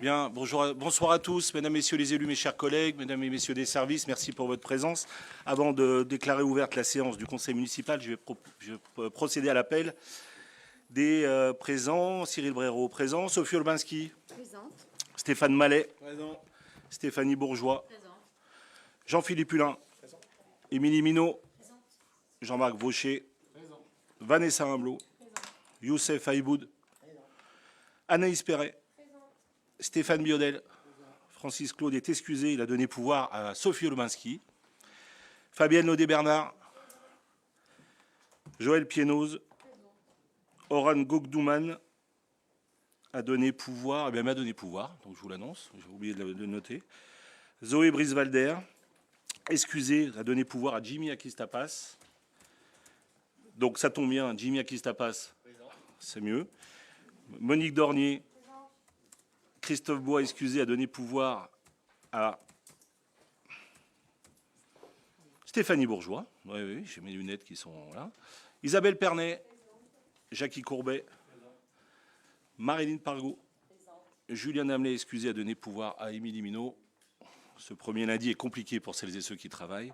Bien, bonsoir à tous, mesdames, messieurs les élus, mes chers collègues, mesdames et messieurs des services, merci pour votre présence. Avant de déclarer ouverte la séance du conseil municipal, je vais procéder à l'appel des présents. Cyril Brérot, présent. Sophie Olbinski. Présente. Stéphane Mallet. Présent. Stéphanie Bourgeois. Présente. Jean-Philippe Hulin. Présent. Émilie Minot. Présente. Jean-Marc Vaucher. Présent. Vanessa Humblot. Présent. Youssef Haïboud. Présent. Anaïs Perret. Présent. Stéphane Biodel. Francis Claude est excusé, il a donné pouvoir à Sophie Olbinski. Fabienne Laudet-Bernard. Joël Pienoz. Oran Gogdouman a donné pouvoir, eh bien, m'a donné pouvoir, donc je vous l'annonce, j'ai oublié de le noter. Zoé Brisvalder, excusé, a donné pouvoir à Jimmy Akistapas. Donc ça tombe bien, Jimmy Akistapas, c'est mieux. Monique Dornier. Christophe Bois, excusé, a donné pouvoir à Stéphanie Bourgeois. Oui, j'ai mes lunettes qui sont là. Isabelle Pernet. Jackie Courbet. Marilyn Pargot. Julien Hamelé, excusé, a donné pouvoir à Émilie Minot. Ce premier lundi est compliqué pour celles et ceux qui travaillent.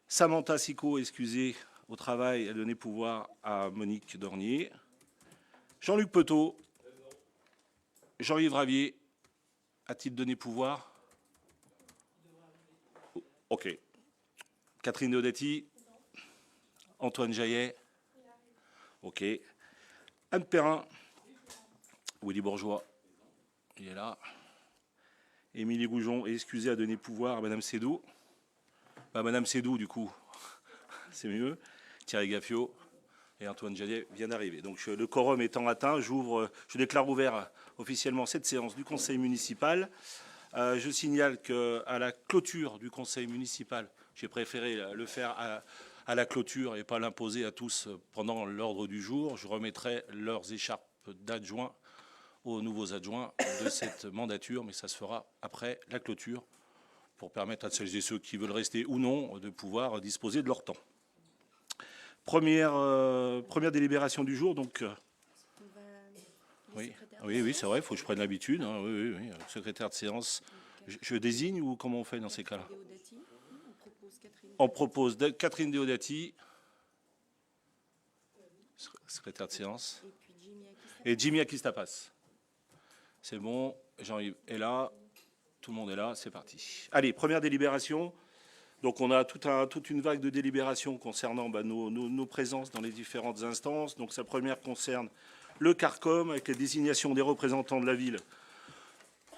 Samantha Sicot, excusé, au travail, a donné pouvoir à Monique Dornier. Jean-Luc Petot. Jean-Yves Ravier, a-t-il donné pouvoir? Ok. Catherine Deodati. Antoine Jaillet. Ok. Anne Perrin. Willy Bourgeois. Il est là. Émilie Goujon est excusée à donner pouvoir à Madame Sédou. Madame Sédou, du coup, c'est mieux. Thierry Gaffio. Et Antoine Jaillet vient d'arriver. Donc le quorum étant atteint, je déclare ouvert officiellement cette séance du conseil municipal. Je signale qu'à la clôture du conseil municipal, j'ai préféré le faire à la clôture et pas l'imposer à tous pendant l'ordre du jour. Je remettrai leurs écharpes d'adjoints aux nouveaux adjoints de cette mandature, mais ça se fera après la clôture pour permettre à celles et ceux qui veulent rester ou non de pouvoir disposer de leur temps. Première délibération du jour, donc. Oui, c'est vrai, il faut que je prenne l'habitude. Hein, oui. Secrétaire de séance, je désigne ou comment on fait dans ces cas-là? On propose Catherine Deodati, secrétaire de séance, et Jimmy Akistapas. C'est bon, Jean-Yves est là, tout le monde est là, c'est parti. Allez, première délibération. Donc on a toute une vague de délibérations concernant nos présences dans les différentes instances. Donc sa première concerne le CARCOM avec la désignation des représentants de la ville.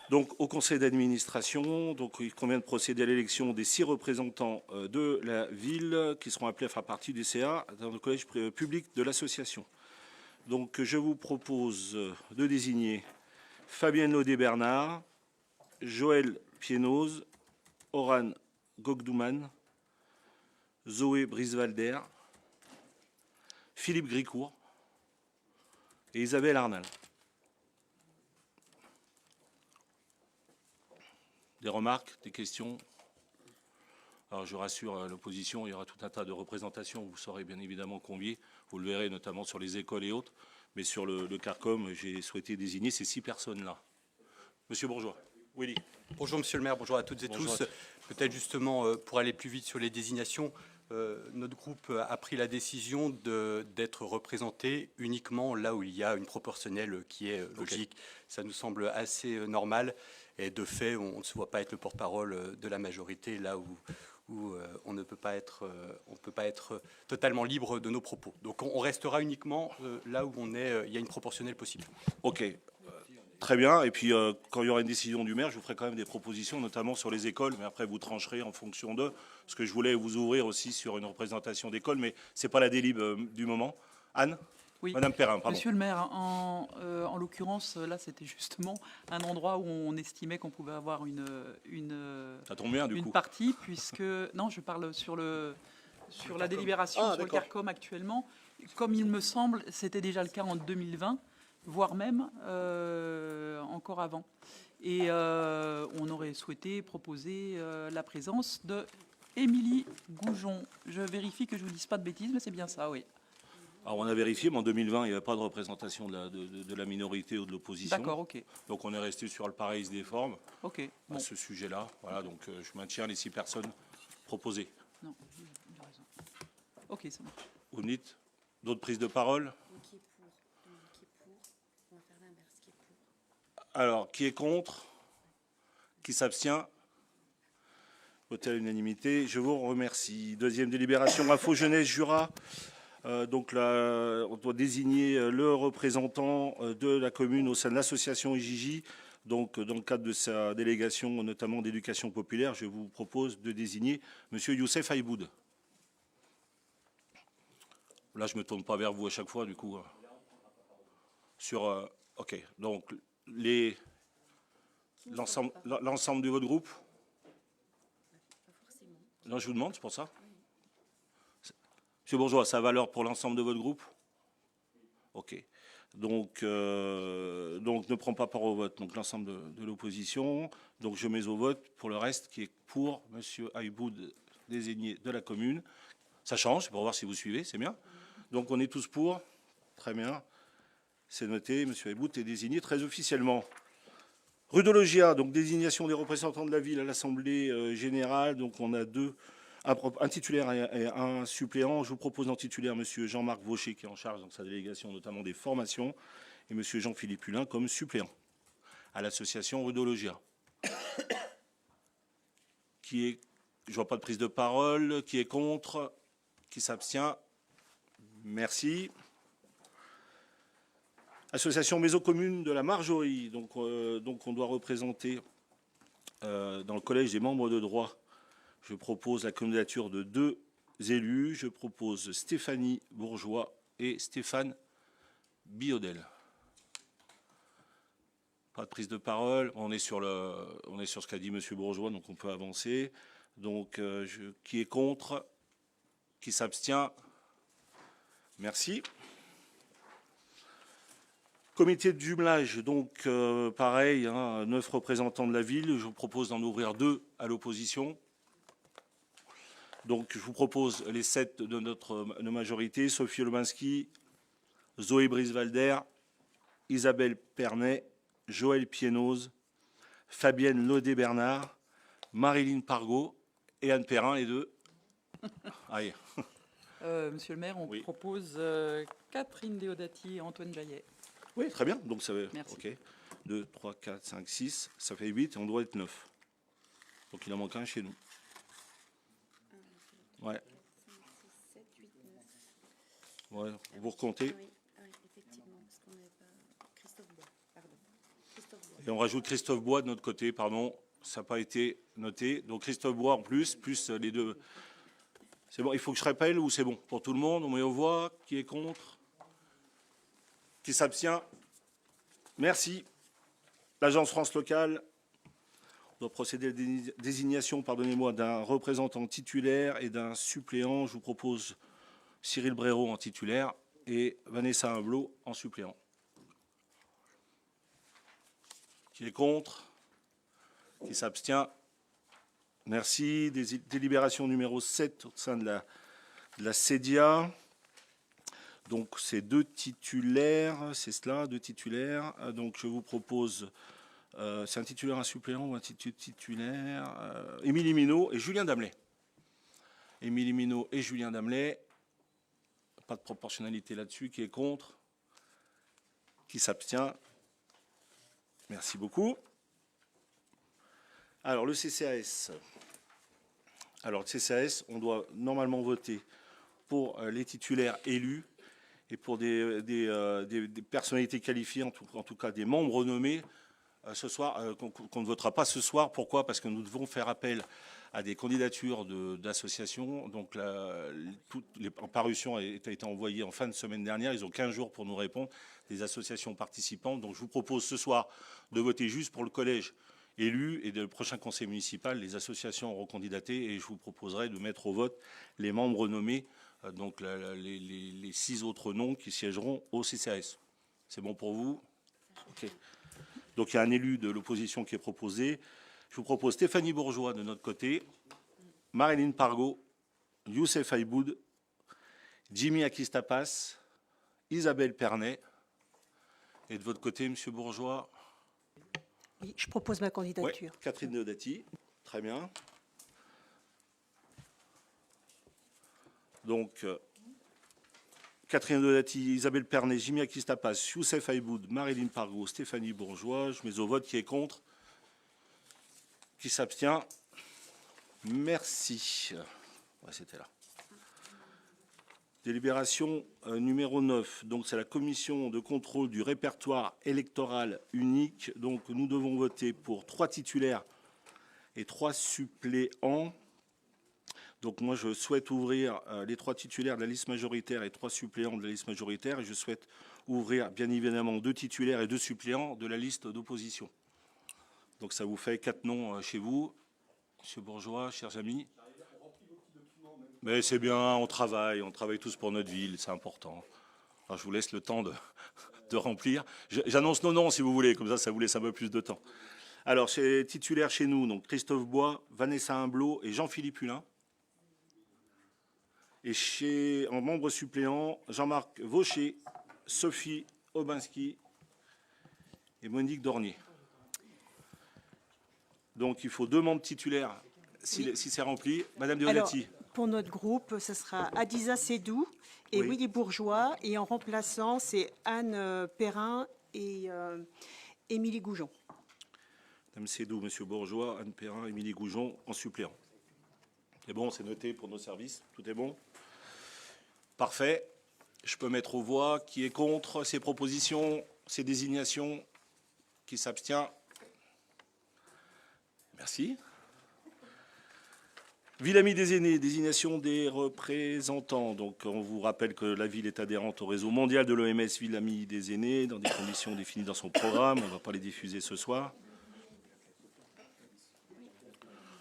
Donc au conseil d'administration, donc il convient de procéder à l'élection des 6 représentants de la ville qui seront appelés à faire partie du CA dans le collège public de l'association. Donc je vous propose de désigner Fabienne Laudet-Bernard, Joël Pienoz, Oran Gogdouman, Zoé Brisvalder, Philippe Gricourt et Isabelle Arnal. Des remarques, des questions? Alors je rassure l'opposition, il y aura tout un tas de représentations, vous serez bien évidemment conviés, vous le verrez notamment sur les écoles et autres, mais sur le CARCOM, j'ai souhaité désigner ces 6 personnes-là. Monsieur Bourgeois. Willy. Bonjour Monsieur le maire, bonjour à toutes et tous. Peut-être justement pour aller plus vite sur les désignations, notre groupe a pris la décision d'être représenté uniquement là où il y a une proportionnelle qui est logique. Okay. Ça nous semble assez normal et de fait on ne se voit pas être le porte-parole de la majorité là où on ne peut pas être, totalement libre de nos propos. Donc on restera uniquement là où il y a une proportionnelle possible. Ok. Très bien. Et puis, quand il y aura une décision du maire, je vous ferai quand même des propositions, notamment sur les écoles. Mais après, vous trancherez en fonction d'eux. Parce que je voulais vous ouvrir aussi sur une représentation d'école. Mais ce n'est pas la délib du moment. Anne? Oui. Madame Perrin, pardon. Monsieur le maire, en l'occurrence, là, c'était justement un endroit où on estimait qu'on pouvait avoir une Ça tombe bien, du coup. partie, puisque... Non, je parle sur la délibération sur le CARCOM actuellement. Comme il me semble, c'était déjà le cas en 2020. Voire même encore avant. Et on aurait souhaité proposer la présence de Émilie Goujon. Je vérifie que je ne vous dise pas de bêtises, mais c'est bien ça, oui. Alors on a vérifié, mais en 2020, il n'y avait pas de représentation de la minorité ou de l'opposition. D'accord, ok. Donc on est resté sur le pareil des formes Ok, à bon. ce sujet-là. Voilà, donc je maintiens les 6 personnes proposées. Non, il a raison. Ok, ça marche. Vous me dites d'autres prises de parole? Donc, qui est pour? Donc, qui est pour? On va faire l'inverse. Qui est pour? Alors, qui est contre? Qui s'abstient? Voté à l'unanimité. Je vous remercie. Deuxième délibération, Info Jeunesse Jura. Donc là, on doit désigner le représentant de la commune au sein de l'association IJJ. Donc, dans le cadre de sa délégation, notamment d'éducation populaire, je vous propose de désigner M. Youssef Aïboud. Là, je ne me tourne pas vers vous à chaque fois, du coup. OK. Donc, l'ensemble de votre groupe? Pas forcément. Non, je vous demande, c'est pour ça. Monsieur Bourgeois, ça a valeur pour l'ensemble de votre groupe? OK. Donc, ne prends pas part au vote. Donc, l'ensemble de l'opposition. Donc, je mets au vote pour le reste qui est pour M. Aïboud, désigné de la commune. Ça change, pour voir si vous suivez, c'est bien. Donc, on est tous pour. Très bien. C'est noté. M. Aïboud est désigné très officiellement. Rudologia, donc désignation des représentants de la ville à l'Assemblée générale. Donc, on a un titulaire et un suppléant. Je vous propose en titulaire M. Jean-Marc Vaucher, qui est en charge dans sa délégation, notamment des formations, et M. Jean-Philippe Hulin comme suppléant à l'association Rudologia. Je ne vois pas de prise de parole. Qui est contre? Qui s'abstient? Merci. Association Maison Commune de la Marjorie. Donc on doit représenter dans le collège des membres de droit. Je propose la candidature de 2 élus. Je propose Stéphanie Bourgeois et Stéphane Biodel. Pas de prise de parole. On est sur ce qu'a dit M. Bourgeois, donc on peut avancer. Donc, qui est contre? Qui s'abstient? Merci. Comité de jumelage, donc pareil, 9 représentants de la ville. Je vous propose d'en ouvrir 2 à l'opposition. Donc, je vous propose les 7 de notre majorité: Sophie Lominski, Zoé Brisvalder, Isabelle Pernet, Joël Pienoz, Fabienne Laudet-Bernard, Marilyn Pargot et Anne Perrin, les 2. Allez. Monsieur le maire, on propose Catherine Deodati et Antoine Jaillet. Oui, très bien. Donc, ça va. Merci. OK. 2, 3, 4, 5, 6. Ça fait 8 et on doit être 9. Donc, il en manque un chez nous. Ouais. 5, 6, 7, 8, 9. Ouais. Vous recomptez. Oui, effectivement, parce qu'on n'avait pas Christophe Bois. Pardon. Christophe Bois. Et on rajoute Christophe Bois de notre côté, pardon. Ça n'a pas été noté. Donc, Christophe Bois en plus les 2. C'est bon, il faut que je rappelle ou c'est bon pour tout le monde? On met aux voix. Qui est contre? Qui s'abstient? Merci. L'Agence France locale. On doit procéder à la désignation, pardonnez-moi, d'un représentant titulaire et d'un suppléant. Je vous propose Cyril Bréraud en titulaire et Vanessa Humblot en suppléant. Qui est contre? Qui s'abstient? Merci. Délibération numéro 7 au sein de la CEDIA. Donc, c'est 2 titulaires, c'est cela, 2 titulaires. Donc, je vous propose, c'est un titulaire, un suppléant ou un titulaire, Émilie Minot et Julien Damelet. Émilie Minot et Julien Damelet. Pas de proportionnalité là-dessus. Qui est contre? Qui s'abstient? Merci beaucoup. Alors, le CCAS. Alors, le CCAS, on doit normalement voter pour les titulaires élus et pour des personnalités qualifiées, en tout cas des membres nommés, ce soir, qu'on ne votera pas ce soir. Pourquoi? Parce que nous devons faire appel à des candidatures d'associations. Donc, toutes les parutions ont été envoyées en fin de semaine dernière. Ils ont 15 jours pour nous répondre, des associations participantes. Donc, je vous propose ce soir de voter juste pour le collège élu et le prochain conseil municipal. Les associations auront candidaté et je vous proposerai de mettre au vote les membres nommés, donc les 6 autres noms qui siégeront au CCAS. C'est bon pour vous? OK. Donc il y a un élu de l'opposition qui est proposé. Je vous propose Stéphanie Bourgeois de notre côté, Marilyn Pargot, Youssef Aïboud, Jimmy Akistapas, Isabelle Pernet. Et de votre côté, Monsieur Bourgeois? Oui, je propose ma candidature. Ouais, Catherine Deodati. Très bien. Donc, Catherine Deodati, Isabelle Pernet, Jimmy Akistapas, Youssef Aïboud, Marilyn Pargo, Stéphanie Bourgeois. Je mets au vote. Qui est contre? Qui s'abstient? Merci. Ouais, c'était là. Délibération numéro 9. Donc, c'est la commission de contrôle du répertoire électoral unique. Donc, nous devons voter pour 3 titulaires et 3 suppléants. Donc, moi, je souhaite ouvrir les 3 titulaires de la liste majoritaire et 3 suppléants de la liste majoritaire. Et je souhaite ouvrir, bien évidemment, 2 titulaires et 2 suppléants de la liste d'opposition. Donc, ça vous fait 4 noms chez vous. Monsieur Bourgeois, chers amis. Mais c'est bien, on travaille tous pour notre ville, c'est important. Alors, je vous laisse le temps de remplir. J'annonce nos noms si vous voulez, comme ça vous laisse un peu plus de temps. Alors, c'est titulaire chez nous, donc Christophe Bois, Vanessa Humblot et Jean-Philippe Hulin. Et en membre suppléant, Jean-Marc Vaucher, Sophie Aubinski et Monique Dornier. Donc, il faut 2 membres titulaires si c'est rempli. Madame Deodati. Pour notre groupe, ce sera Adiza Sédou et Oui. Willy Bourgeois. Et en remplaçant, c'est Anne Perrin et Émilie Goujon. Madame Sédou, Monsieur Bourgeois, Anne Perrin, Émilie Goujon en suppléant. C'est bon, c'est noté pour nos services. Tout est bon? Parfait. Je peux mettre aux voix. Qui est contre ces propositions, ces désignations? Qui s'abstient? Merci. Ville Amie des Aînés, désignation des représentants. Donc, on vous rappelle que la ville est adhérente au réseau mondial de l'OMS Ville Amie des Aînés, dans des conditions définies dans son programme. On ne va pas les diffuser ce soir.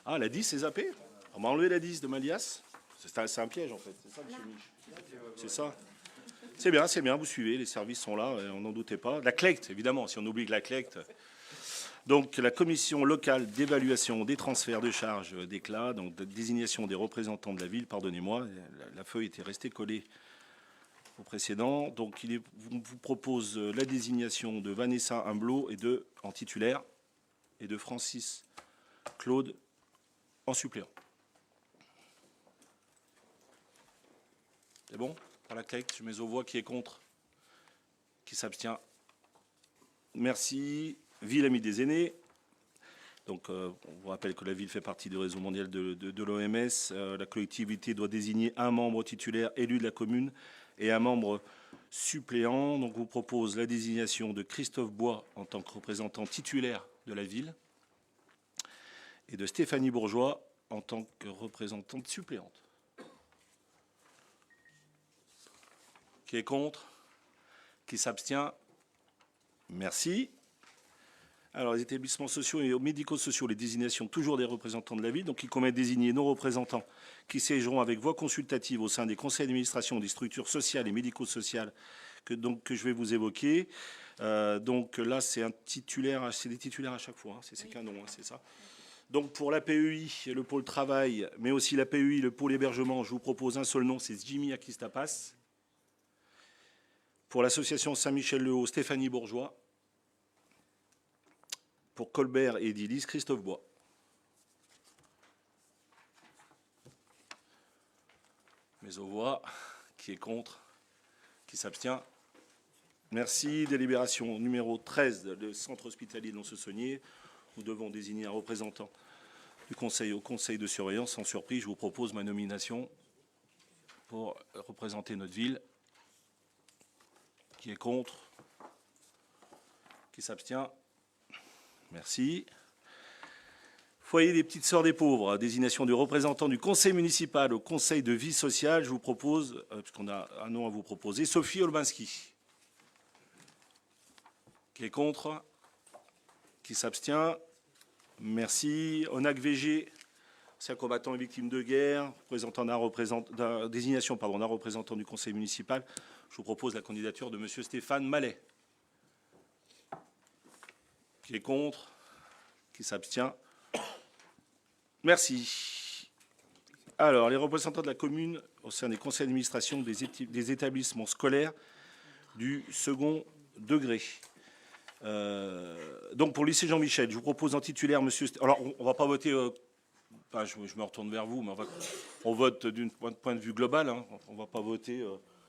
Ah, la 10, c'est zappé? On m'a enlevé la 10 de Malias. C'est un piège, en fait. C'est ça, monsieur Mich. C'est ça. C'est bien, vous suivez, les services sont là, on n'en doutait pas. La CLECT, évidemment, si on oublie que la CLECT... Donc, la commission locale d'évaluation des transferts de charges d'Éclat, donc de désignation des représentants de la ville, pardonnez-moi, la feuille était restée collée au précédent. Donc, vous propose la désignation de Vanessa Humblot en titulaire et de Francis Claude en suppléant. C'est bon? Pour la CLECT, je mets aux voix. Qui est contre? Qui s'abstient? Merci. Ville Amie des Aînés. Donc, on vous rappelle que la ville fait partie du réseau mondial de l'OMS. La collectivité doit désigner un membre titulaire élu de la commune et un membre suppléant. Donc, on vous propose la désignation de Christophe Bois en tant que représentant titulaire de la ville et de Stéphanie Bourgeois en tant que représentante suppléante. Qui est contre? Qui s'abstient? Merci. Alors, les établissements sociaux et médico-sociaux, les désignations toujours des représentants de la ville. Donc, il convient de désigner nos représentants qui siégeront avec voix consultative au sein des conseils d'administration des structures sociales et médico-sociales que je vais vous évoquer. Donc là, c'est un titulaire, c'est des titulaires à chaque fois, hein, c'est qu'un nom, hein, c'est ça. Donc pour la PEI, le pôle travail, mais aussi la PEI, le pôle hébergement, je vous propose un seul nom, c'est Jimmy Akistapas. Pour l'association Saint-Michel-le-Haut, Stéphanie Bourgeois. Pour Colbert et Edilis, Christophe Bois. Mais aux voix, qui est contre? Qui s'abstient? Merci. Délibération numéro 13, le centre hospitalier de Lons-le-Saunier. Nous devons désigner un représentant du conseil au conseil de surveillance. Sans surprise, je vous propose ma nomination pour représenter notre ville. Qui est contre? Qui s'abstient? Merci. Foyer des petites sœurs des pauvres, désignation du représentant du conseil municipal au conseil de vie sociale. Je vous propose, puisqu'on a un nom à vous proposer, Sophie Olbinski. Qui est contre? Qui s'abstient? Merci. ONAC VG, ancien combattant et victime de guerre, désignation d'un représentant du conseil municipal. Je vous propose la candidature de M. Stéphane Mallet. Qui est contre? Qui s'abstient? Merci. Alors, les représentants de la commune au sein des conseils d'administration des établissements scolaires du second degré. Donc pour le lycée Jean-Michel, je vous propose en titulaire monsieur... Alors on ne va pas voter... je me retourne vers vous, mais on vote d'un point de vue global. Hein. On ne va pas voter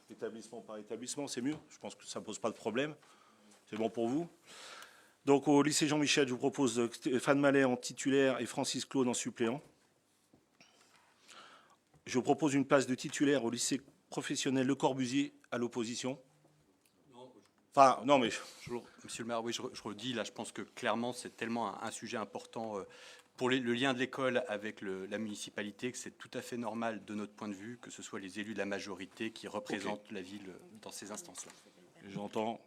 établissement par établissement, c'est mieux. Je pense que ça ne pose pas de problème. C'est bon pour vous? Donc au lycée Jean-Michel, je vous propose Stéphane Mallet en titulaire et Francis Claude en suppléant. Je vous propose une place de titulaire au lycée professionnel Le Corbusier à l'opposition. Enfin, non, mais... Monsieur le maire, oui, je redis, là, je pense que clairement, c'est tellement un sujet important pour le lien de l'école avec la municipalité que c'est tout à fait normal, de notre point de vue, que ce soit les élus de la majorité qui représentent la ville dans ces instances-là. J'entends.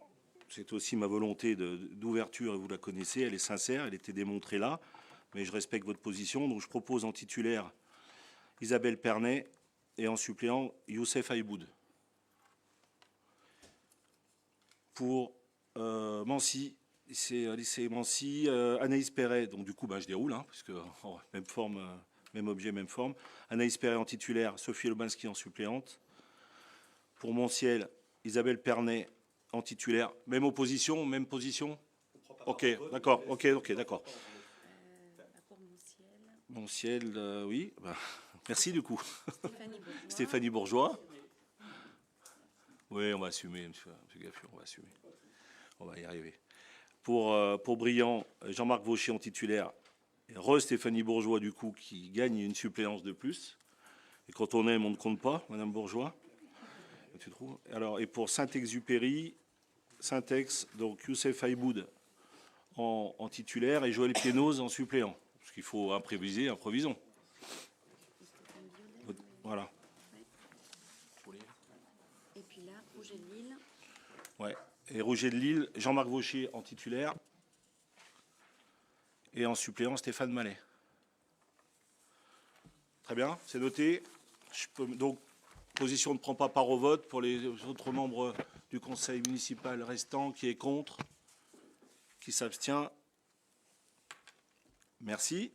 C'est aussi ma volonté d'ouverture, et vous la connaissez, elle est sincère, elle était démontrée là, mais je respecte votre position. Donc je propose en titulaire Isabelle Pernet et en suppléant Youssef Aïboud. Pour Mancy, c'est lycée Mancy, Anaïs Perret, donc du coup je déroule, hein, puisque même forme, même objet, même forme. Anaïs Perret en titulaire, Sophie Lobanski en suppléante. Pour Monciel, Isabelle Pernet en titulaire, même opposition, même position. Ok, d'accord, ok, d'accord. Monciel, oui, merci du coup. Stéphanie Bourgeois. Oui, on va assumer, monsieur Gaffure, on va assumer. On va y arriver. Pour Briand, Jean-Marc Vaucher en titulaire, et Stéphanie Bourgeois, du coup, qui gagne une suppléance de plus. Et quand on aime, on ne compte pas, Madame Bourgeois. Tu trouves? Alors, et pour Saint-Exupéry, Saint-Ex, donc Youssef Aïboud en titulaire et Joël Piénoz en suppléant. Parce qu'il faut improviser, improvisons. Voilà. Et puis là, Rouget de Lille. Ouais. Et Rouget de Lille, Jean-Marc Vaucher en titulaire. Et en suppléant, Stéphane Mallet. Très bien, c'est noté. Donc, position ne prend pas part au vote pour les autres membres du conseil municipal restant. Qui est contre? Qui s'abstient? Merci.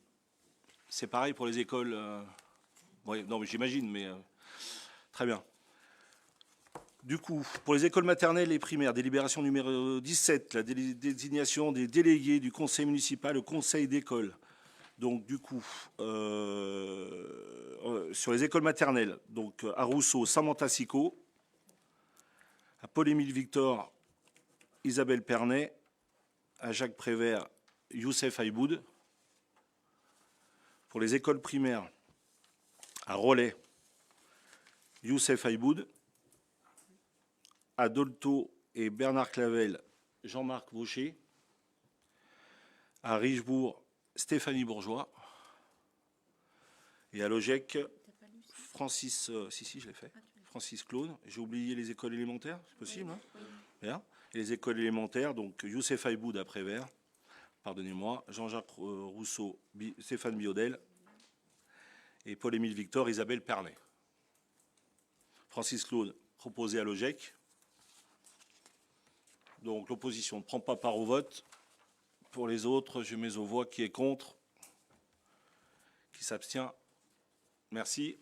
C'est pareil pour les écoles. Ouais, non, mais j'imagine, mais très bien. Du coup, pour les écoles maternelles et primaires, délibération numéro 17, la désignation des délégués du conseil municipal au conseil d'école. Donc, du coup, sur les écoles maternelles, donc à Rousseau, Samantha Sicot, à Paul-Émile Victor, Isabelle Pernet, à Jacques Prévert, Youssef Aïboud. Pour les écoles primaires, à Rollet, Youssef Aïboud. À Dolto et Bernard Clavel, Jean-Marc Vaucher. À Richebourg, Stéphanie Bourgeois. Et à Logec, Francis... si, je l'ai fait. Francis Claude. J'ai oublié les écoles élémentaires, c'est possible, hein? Bien. Et les écoles élémentaires, donc Youssef Aïboud à Prévert, pardonnez-moi, Jean-Jacques Rousseau, Stéphane Biodel, et Paul-Émile Victor, Isabelle Pernet. Francis Claude, proposé à Logec. Donc l'opposition ne prend pas part au vote. Pour les autres, je mets aux voix qui est contre, qui s'abstient. Merci.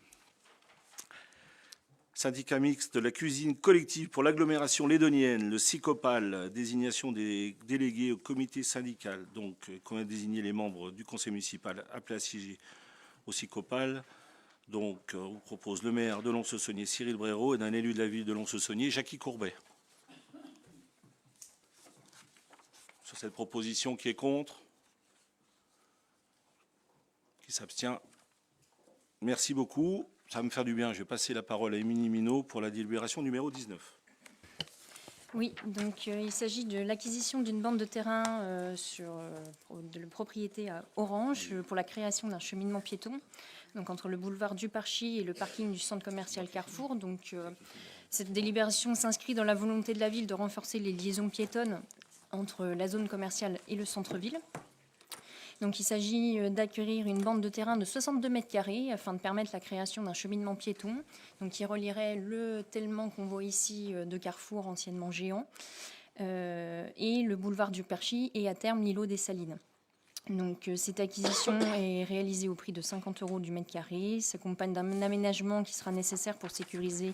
Syndicat mixte de la cuisine collective pour l'agglomération lédonienne, le SICOPAL, désignation des délégués au comité syndical. Donc, qu'on a désigné les membres du conseil municipal appelés à siéger au SICOPAL. Donc, on vous propose le maire de Lons-le-Saunier, Cyril Bréraud, et d'un élu de la ville de Lons-le-Saunier, Jackie Courbet. Sur cette proposition, qui est contre? Qui s'abstient? Merci beaucoup. Ça va me faire du bien. Je vais passer la parole à Émilie Minot pour la délibération numéro 19. Oui, donc il s'agit de l'acquisition d'une bande de terrain de propriété à Orange pour la création d'un cheminement piéton, donc entre le boulevard du Parchy et le parking du centre commercial Carrefour. Donc cette délibération s'inscrit dans la volonté de la ville de renforcer les liaisons piétonnes entre la zone commerciale et le centre-ville. Donc il s'agit d'acquérir une bande de terrain de 62 mètres carrés afin de permettre la création d'un cheminement piéton, donc qui relierait le tellement qu'on voit ici de Carrefour, anciennement géant, et le boulevard du Perchy et à terme l'îlot des Salines. Donc, cette acquisition est réalisée au prix de 50 € du mètre carré, s'accompagne d'un aménagement qui sera nécessaire pour sécuriser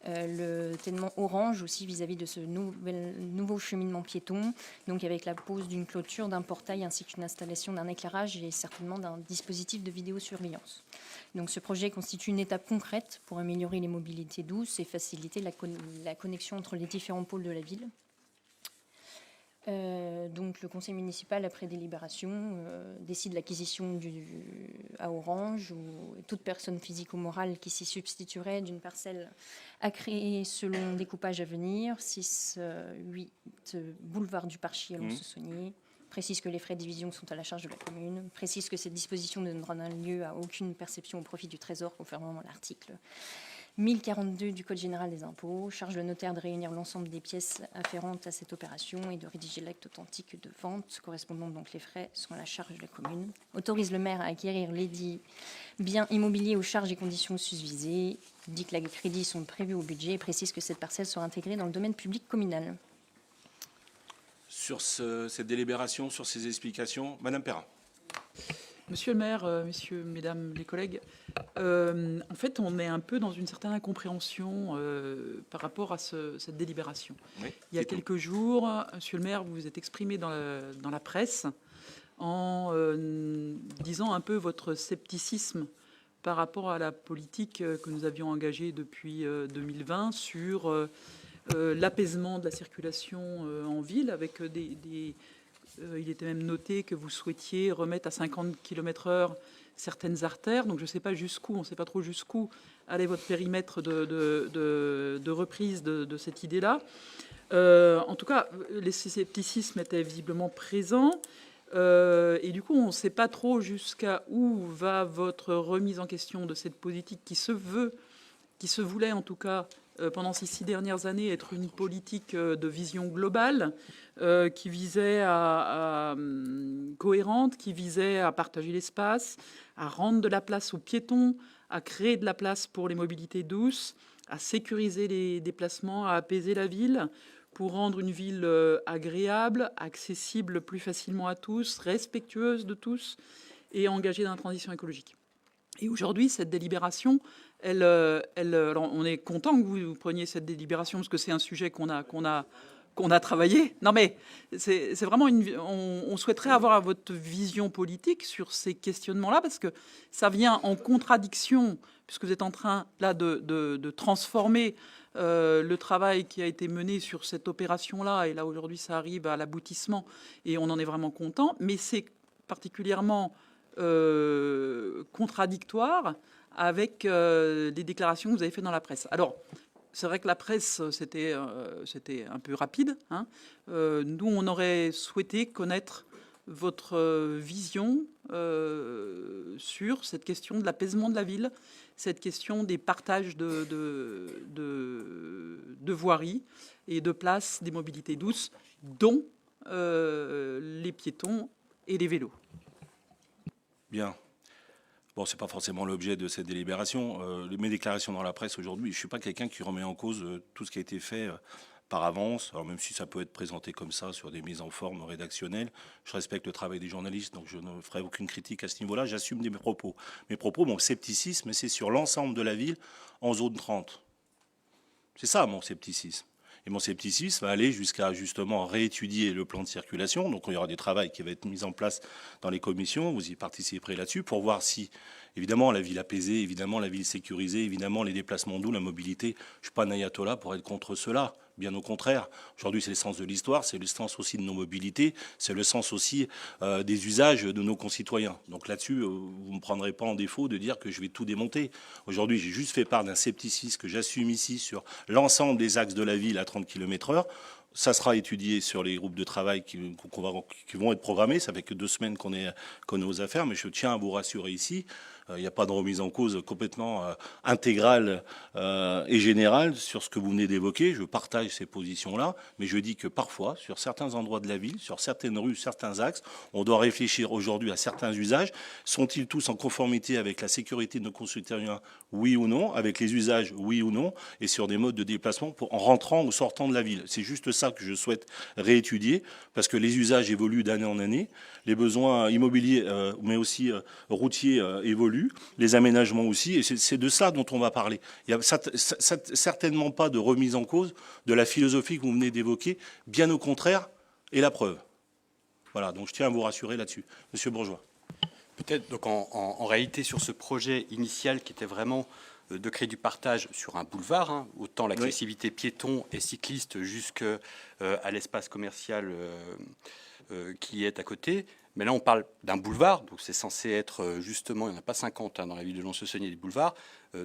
le tènement orange aussi vis-à-vis de ce nouveau cheminement piéton, donc avec la pose d'une clôture, d'un portail ainsi qu'une installation d'un éclairage et certainement d'un dispositif de vidéosurveillance. Donc ce projet constitue une étape concrète pour améliorer les mobilités douces et faciliter la connexion entre les différents pôles de la ville. Donc le conseil municipal, après délibération, décide l'acquisition à Orange ou toute personne physique ou morale qui s'y substituerait d'une parcelle à créer selon découpage à venir, 6-8 boulevard du Parchier à Lons-Saunier. Précise que les frais de division sont à la charge de la commune. Précise que cette disposition ne donnera lieu à aucune perception au profit du Trésor, conformément à l'article 1042 du Code général des impôts. Charge le notaire de réunir l'ensemble des pièces afférentes à cette opération et de rédiger l'acte authentique de vente. Correspondant donc les frais sont à la charge de la commune. Autorise le maire à acquérir les dits biens immobiliers aux charges et conditions susvisées. Dit que les crédits sont prévus au budget et précise que cette parcelle sera intégrée dans le domaine public communal. Sur cette délibération, sur ces explications, Madame Perrin. Monsieur le maire, messieurs, mesdames les collègues, en fait, on est un peu dans une certaine incompréhension par rapport à cette délibération. Oui, il y a quelques jours, monsieur le maire, vous vous êtes exprimé dans la presse en disant un peu votre scepticisme par rapport à la politique que nous avions engagée depuis 2020 sur l'apaisement de la circulation en ville avec il était même noté que vous souhaitiez remettre à 50 km/h certaines artères. Donc je ne sais pas jusqu'où, on ne sait pas trop jusqu'où allait votre périmètre de reprise de cette idée-là. En tout cas, les scepticismes étaient visiblement présents. Et du coup, on ne sait pas trop jusqu'à où va votre remise en question de cette politique qui se voulait en tout cas pendant ces 6 dernières années être une politique de vision globale qui visait à cohérente, qui visait à partager l'espace, à rendre de la place aux piétons, à créer de la place pour les mobilités douces, à sécuriser les déplacements, à apaiser la ville, pour rendre une ville agréable, accessible plus facilement à tous, respectueuse de tous et engagée dans la transition écologique. Et aujourd'hui, cette délibération, alors on est content que vous preniez cette délibération parce que c'est un sujet qu'on a travaillé. Non, mais c'est vraiment on souhaiterait avoir votre vision politique sur ces questionnements-là parce que ça vient en contradiction, puisque vous êtes en train là de transformer le travail qui a été mené sur cette opération-là. Et là, aujourd'hui, ça arrive à l'aboutissement et on en est vraiment content. Mais c'est particulièrement contradictoire avec des déclarations que vous avez faites dans la presse. Alors, c'est vrai que la presse, c'était un peu rapide. Hein. Nous, on aurait souhaité connaître votre vision sur cette question de l'apaisement de la ville, cette question des partages de voiries et de places des mobilités douces, dont les piétons et les vélos. Bien. Bon, c'est pas forcément l'objet de cette délibération. Mes déclarations dans la presse aujourd'hui, je suis pas quelqu'un qui remet en cause tout ce qui a été fait par avance. Alors même si ça peut être présenté comme ça sur des mises en forme rédactionnelles, je respecte le travail des journalistes, donc je ne ferai aucune critique à ce niveau-là. J'assume mes propos. Mes propos, mon scepticisme, c'est sur l'ensemble de la ville en zone 30. C'est ça mon scepticisme. Et mon scepticisme va aller jusqu'à justement réétudier le plan de circulation. Donc il y aura des travaux qui vont être mis en place dans les commissions. Vous y participerez là-dessus pour voir si, évidemment, la ville apaisée, évidemment, la ville sécurisée, évidemment, les déplacements doux, la mobilité. Je ne suis pas un ayatollah pour être contre cela. Bien au contraire. Aujourd'hui, c'est le sens de l'histoire, c'est le sens aussi de nos mobilités, c'est le sens aussi des usages de nos concitoyens. Donc là-dessus, vous ne me prendrez pas en défaut de dire que je vais tout démonter. Aujourd'hui, j'ai juste fait part d'un scepticisme que j'assume ici sur l'ensemble des axes de la ville à 30 km/h. Ça sera étudié sur les groupes de travail qui vont être programmés. Ça fait que 2 semaines qu'on est aux affaires, mais je tiens à vous rassurer ici. Il n'y a pas de remise en cause complètement intégrale et générale sur ce que vous venez d'évoquer. Je partage ces positions-là, mais je dis que parfois, sur certains endroits de la ville, sur certaines rues, certains axes, on doit réfléchir aujourd'hui à certains usages. Sont-ils tous en conformité avec la sécurité de nos concitoyens, oui ou non, avec les usages, oui ou non, et sur des modes de déplacement en rentrant ou sortant de la ville. C'est juste ça que je souhaite réétudier, parce que les usages évoluent d'année en année, les besoins immobiliers, mais aussi routiers évoluent, les aménagements aussi, et c'est de ça dont on va parler. Il n'y a certainement pas de remise en cause de la philosophie que vous venez d'évoquer, bien au contraire, et la preuve. Voilà, donc je tiens à vous rassurer là-dessus. Monsieur Bourgeois. Peut-être, donc en réalité, sur ce projet initial qui était vraiment de créer du partage sur un boulevard, hein, autant l'accessibilité piéton et cycliste jusqu'à l'espace commercial qui est à côté. Mais là, on parle d'un boulevard, donc c'est censé être justement, il n'y en a pas 50 hein, dans la ville de Lons-le-Saunier des boulevards,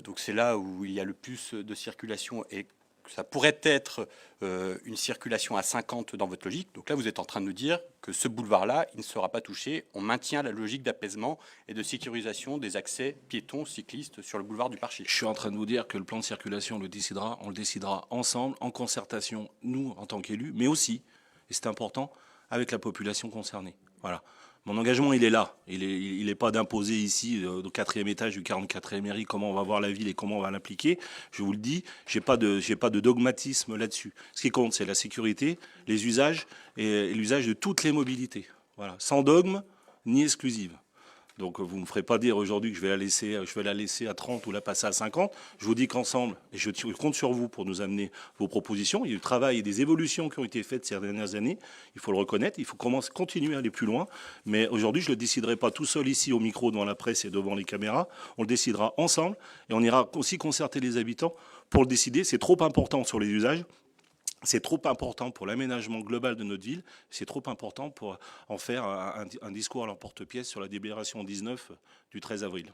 donc c'est là où il y a le plus de circulation et ça pourrait être une circulation à 50 dans votre logique. Donc là, vous êtes en train de nous dire que ce boulevard-là, il ne sera pas touché. On maintient la logique d'apaisement et de sécurisation des accès piétons, cyclistes sur le boulevard du Parchy. Je suis en train de vous dire que le plan de circulation, on le décidera ensemble, en concertation, nous, en tant qu'élus, mais aussi, et c'est important, avec la population concernée. Voilà. Mon engagement, il est là. Il n'est pas d'imposer ici, au 4e étage du 44e mairie, comment on va voir la ville et comment on va l'appliquer. Je vous le dis, j'ai pas de dogmatisme là-dessus. Ce qui compte, c'est la sécurité, les usages et l'usage de toutes les mobilités. Voilà. Sans dogme ni exclusive. Donc vous ne me ferez pas dire aujourd'hui que je vais la laisser à 30 ou la passer à 50. Je vous dis qu'ensemble, et je compte sur vous pour nous amener vos propositions. Il y a du travail et des évolutions qui ont été faites ces dernières années. Il faut le reconnaître. Il faut continuer à aller plus loin. Mais aujourd'hui, je ne le déciderai pas tout seul ici au micro, devant la presse et devant les caméras. On le décidera ensemble et on ira aussi concerter les habitants pour le décider. C'est trop important sur les usages. C'est trop important pour l'aménagement global de notre ville. C'est trop important pour en faire un discours à l'emporte-pièce sur la délibération 19 du 13 avril.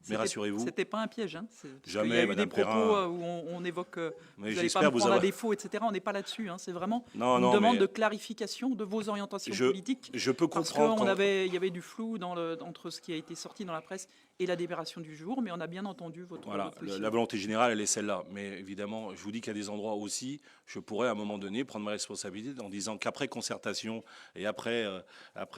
Mais rassurez-vous. C'était pas un piège. Hein. Jamais, il y a eu Madame des propos Perrin, où on évoque mais vous n'allez pas me prendre à défaut, etc. On n'est pas là-dessus. Hein. C'est vraiment une demande de clarification de vos orientations politiques. Je peux comprendre. Parce qu'il y avait du flou entre ce qui a été sorti dans la presse et la délibération du jour, mais on a bien entendu votre position. La volonté générale, elle est celle-là. Mais évidemment, je vous dis qu'à des endroits aussi, je pourrais à un moment donné prendre ma responsabilité en disant qu'après concertation et après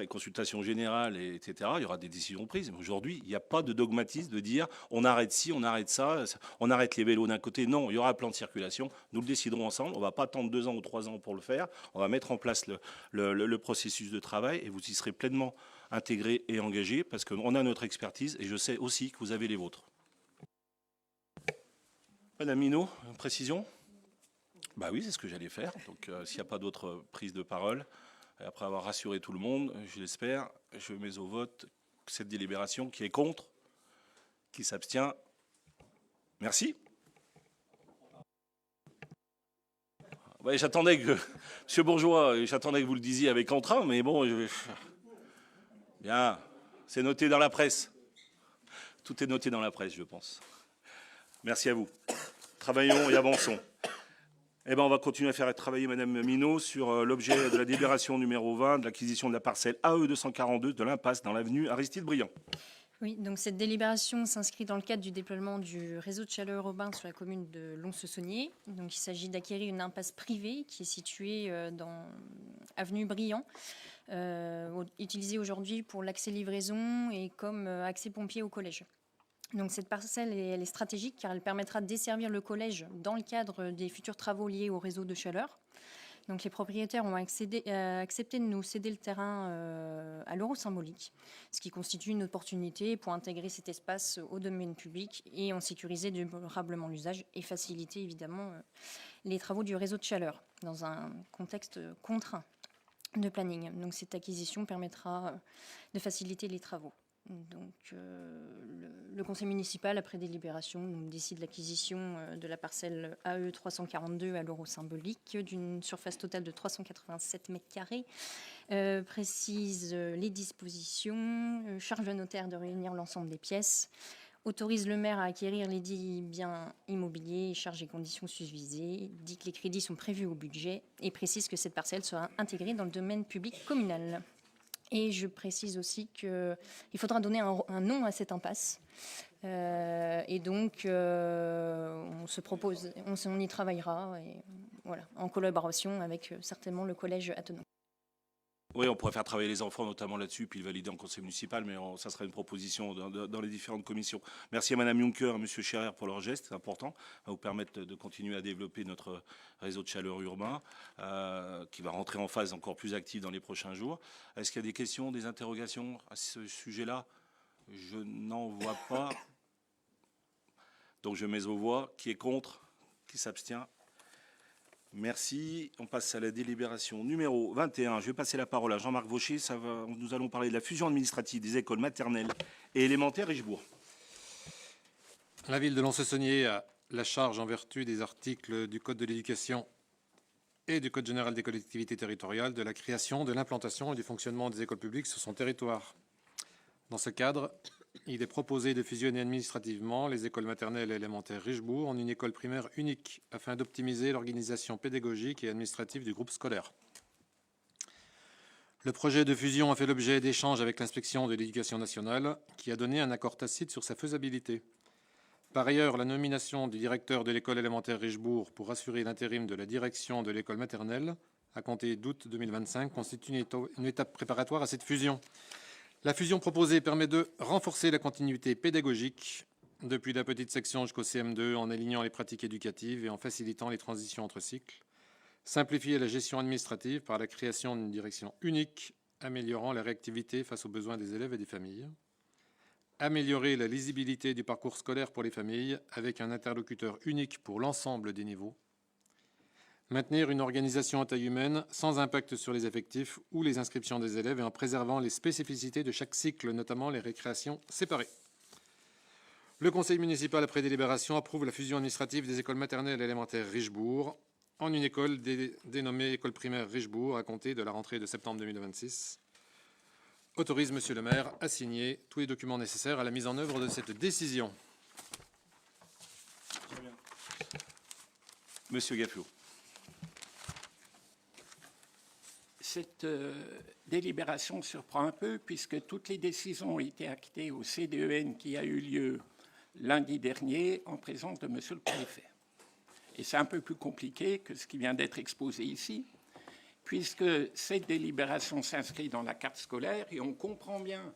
consultation générale, etc., il y aura des décisions prises. Mais aujourd'hui, il n'y a pas de dogmatisme de dire on arrête ci, on arrête ça, on arrête les vélos d'un côté. Non, il y aura un plan de circulation. Nous le déciderons ensemble. On ne va pas attendre 2 ans ou 3 ans pour le faire. On va mettre en place le processus de travail et vous y serez pleinement intégrés et engagés parce qu'on a notre expertise et je sais aussi que vous avez les vôtres. Madame Minot, une précision ? Bah oui, c'est ce que j'allais faire. Donc s'il n'y a pas d'autres prises de parole, après avoir rassuré tout le monde, je l'espère, je mets au vote cette délibération qui est contre, qui s'abstient. Merci. Ouais, j'attendais que, Monsieur Bourgeois, j'attendais que vous le disiez avec entrain, mais bon, bien, c'est noté dans la presse. Tout est noté dans la presse, je pense. Merci à vous. Travaillons et avançons. Eh bien, on va continuer à faire travailler Madame Minot sur l'objet de la délibération numéro 20 de l'acquisition de la parcelle AE 242 de l'impasse dans l'avenue Aristide Briand. Oui, donc cette délibération s'inscrit dans le cadre du déploiement du réseau de chaleur urbain sur la commune de Lons-le-Saunier. Donc il s'agit d'acquérir une impasse privée qui est située dans avenue Briand, utilisée aujourd'hui pour l'accès livraison et comme accès pompier au collège. Donc cette parcelle, elle est stratégique car elle permettra de desservir le collège dans le cadre des futurs travaux liés au réseau de chaleur. Donc les propriétaires ont accepté de nous céder le terrain à l'euro symbolique, ce qui constitue une opportunité pour intégrer cet espace au domaine public et en sécuriser durablement l'usage et faciliter évidemment les travaux du réseau de chaleur dans un contexte contraint de planning. Donc cette acquisition permettra de faciliter les travaux. Donc, le conseil municipal, après délibération, décide l'acquisition de la parcelle AE 342 à l'euro symbolique d'une surface totale de 387 m², précise les dispositions, charge le notaire de réunir l'ensemble des pièces, autorise le maire à acquérir les dits biens immobiliers, charges et conditions susvisées, dit que les crédits sont prévus au budget et précise que cette parcelle sera intégrée dans le domaine public communal. Et je précise aussi qu'il faudra donner un nom à cette impasse. Et donc, on y travaillera, et, voilà, en collaboration avec certainement le collège Attenon. Oui, on pourrait faire travailler les enfants notamment là-dessus, puis le valider en conseil municipal, mais ça sera une proposition dans les différentes commissions. Merci à Madame Juncker et à Monsieur Scherer pour leur geste, c'est important. Ça va vous permettre de continuer à développer notre réseau de chaleur urbain, qui va rentrer en phase encore plus active dans les prochains jours. Est-ce qu'il y a des questions, des interrogations à ce sujet-là? Je n'en vois pas. Donc je mets aux voix. Qui est contre? Qui s'abstient? Merci. On passe à la délibération numéro 21. Je vais passer la parole à Jean-Marc Vaucher. Nous allons parler de la fusion administrative des écoles maternelles et élémentaires Richebourg. La ville de Lons-le-Saunier a la charge, en vertu des articles du Code de l'éducation et du Code général des collectivités territoriales, de la création, de l'implantation et du fonctionnement des écoles publiques sur son territoire. Dans ce cadre, il est proposé de fusionner administrativement les écoles maternelles et élémentaires Richebourg en une école primaire unique, afin d'optimiser l'organisation pédagogique et administrative du groupe scolaire. Le projet de fusion a fait l'objet d'échanges avec l'inspection de l'éducation nationale, qui a donné un accord tacite sur sa faisabilité. Par ailleurs, la nomination du directeur de l'école élémentaire Richebourg pour assurer l'intérim de la direction de l'école maternelle, à compter d'août 2025, constitue une étape préparatoire à cette fusion. La fusion proposée permet de renforcer la continuité pédagogique depuis la petite section jusqu'au CM2 en alignant les pratiques éducatives et en facilitant les transitions entre cycles, simplifier la gestion administrative par la création d'une direction unique, améliorant la réactivité face aux besoins des élèves et des familles, améliorer la lisibilité du parcours scolaire pour les familles avec un interlocuteur unique pour l'ensemble des niveaux, maintenir une organisation à taille humaine sans impact sur les effectifs ou les inscriptions des élèves et en préservant les spécificités de chaque cycle, notamment les récréations séparées. Le conseil municipal, après délibération, approuve la fusion administrative des écoles maternelles et élémentaires Richebourg en une école dénommée École primaire Richebourg à compter de la rentrée de septembre 2026. Autorise Monsieur le maire à signer tous les documents nécessaires à la mise en œuvre de cette décision. Très bien. Monsieur Gaffio. Cette délibération surprend un peu puisque toutes les décisions ont été actées au CDEN qui a eu lieu lundi dernier en présence de Monsieur le Préfet. Et c'est un peu plus compliqué que ce qui vient d'être exposé ici, puisque cette délibération s'inscrit dans la carte scolaire et on comprend bien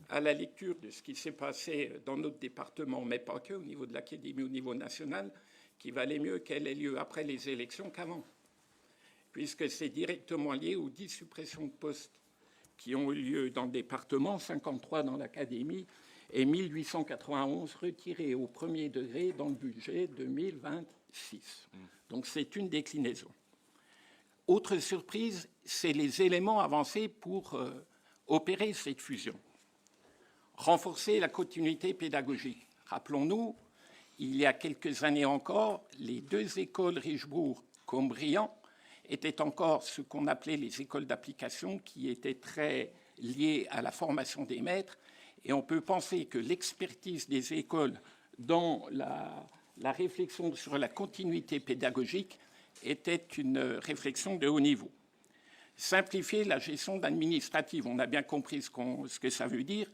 à la lecture de ce qui s'est passé dans notre département, mais pas que, au niveau de l'académie, au niveau national, qu'il valait mieux qu'elle ait lieu après les élections qu'avant, puisque c'est directement lié aux 10 suppressions de postes qui ont eu lieu dans le département, 53 dans l'académie et 1891 retirés au premier degré dans le budget 2026. Donc c'est une déclinaison. Autre surprise, c'est les éléments avancés pour opérer cette fusion. Renforcer la continuité pédagogique. Rappelons-nous, il y a quelques années encore, les deux écoles Richebourg-Combriand étaient encore ce qu'on appelait les écoles d'application, qui étaient très liées à la formation des maîtres. Et on peut penser que l'expertise des écoles dans la réflexion sur la continuité pédagogique était une réflexion de haut niveau. Simplifier la gestion administrative, on a bien compris ce que ça veut dire.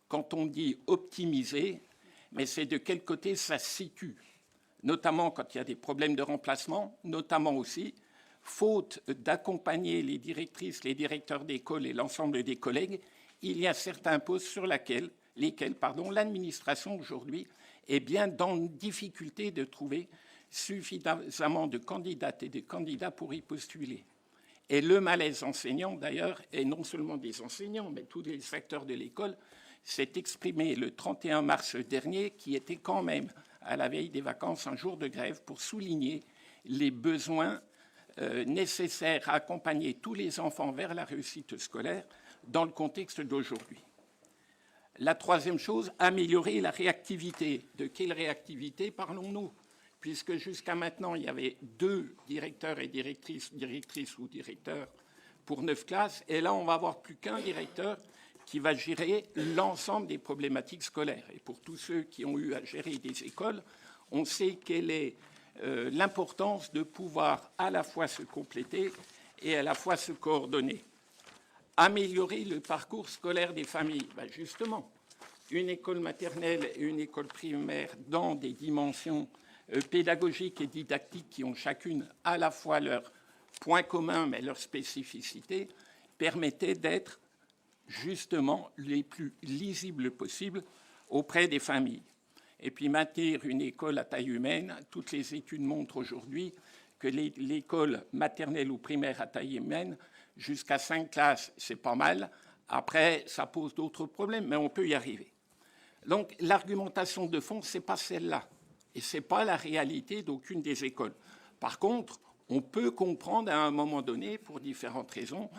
Quand on dit optimiser, mais c'est de quel côté ça se situe, notamment quand il y a des problèmes de remplacement, notamment aussi, faute d'accompagner les directrices, les directeurs d'école et l'ensemble des collègues, il y a certains postes sur lesquels l'administration aujourd'hui est bien dans une difficulté de trouver suffisamment de candidates et de candidats pour y postuler. Et le malaise enseignant, d'ailleurs, et non seulement des enseignants, mais tous les secteurs de l'école, s'est exprimé le 31 mars dernier, qui était quand même, à la veille des vacances, un jour de grève pour souligner les besoins nécessaires à accompagner tous les enfants vers la réussite scolaire dans le contexte d'aujourd'hui. La troisième chose, améliorer la réactivité. De quelle réactivité parlons-nous? Puisque jusqu'à maintenant, il y avait 2 directeurs et directrices ou directeurs pour 9 classes, et là, on va avoir plus qu'un directeur qui va gérer l'ensemble des problématiques scolaires. Et pour tous ceux qui ont eu à gérer des écoles, on sait quelle est l'importance de pouvoir à la fois se compléter et à la fois se coordonner. Améliorer le parcours scolaire des familles. Ben justement, une école maternelle et une école primaire dans des dimensions pédagogiques et didactiques qui ont chacune à la fois leurs points communs mais leurs spécificités, permettaient d'être justement les plus lisibles possibles auprès des familles. Et puis maintenir une école à taille humaine, toutes les études montrent aujourd'hui que l'école maternelle ou primaire à taille humaine, jusqu'à 5 classes, c'est pas mal. Après, ça pose d'autres problèmes, mais on peut y arriver. Donc l'argumentation de fond, ce n'est pas celle-là. Et ce n'est pas la réalité d'aucune des écoles. Par contre, on peut comprendre à un moment donné, pour différentes raisons,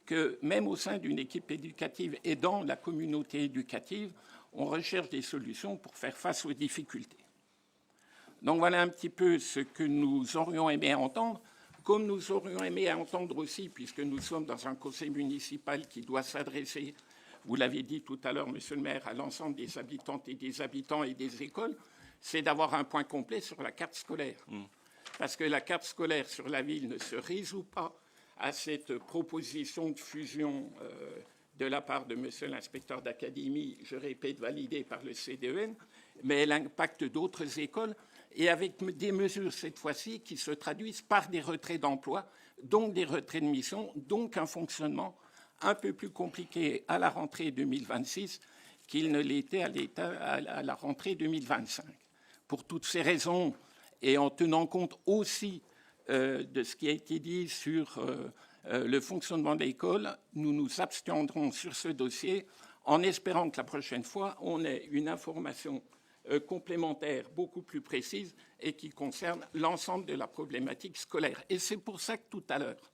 que même au sein d'une équipe éducative et dans la communauté éducative, on recherche des solutions pour faire face aux difficultés. Donc voilà un petit peu ce que nous aurions aimé entendre, comme nous aurions aimé entendre aussi, puisque nous sommes dans un conseil municipal qui doit s'adresser, vous l'avez dit tout à l'heure, monsieur le maire, à l'ensemble des habitantes et des habitants et des écoles, c'est d'avoir un point complet sur la carte scolaire. Parce que la carte scolaire sur la ville ne se résout pas à cette proposition de fusion de la part de monsieur l'inspecteur d'académie, je répète, validée par le CDEN, mais elle impacte d'autres écoles et avec des mesures cette fois-ci qui se traduisent par des retraits d'emploi, donc des retraits de mission, donc un fonctionnement un peu plus compliqué à la rentrée 2026 qu'il ne l'était à la rentrée 2025. Pour toutes ces raisons, et en tenant compte aussi de ce qui a été dit sur le fonctionnement de l'école, nous nous abstiendrons sur ce dossier en espérant que la prochaine fois, on ait une information complémentaire beaucoup plus précise et qui concerne l'ensemble de la problématique scolaire. Et c'est pour ça que tout à l'heure,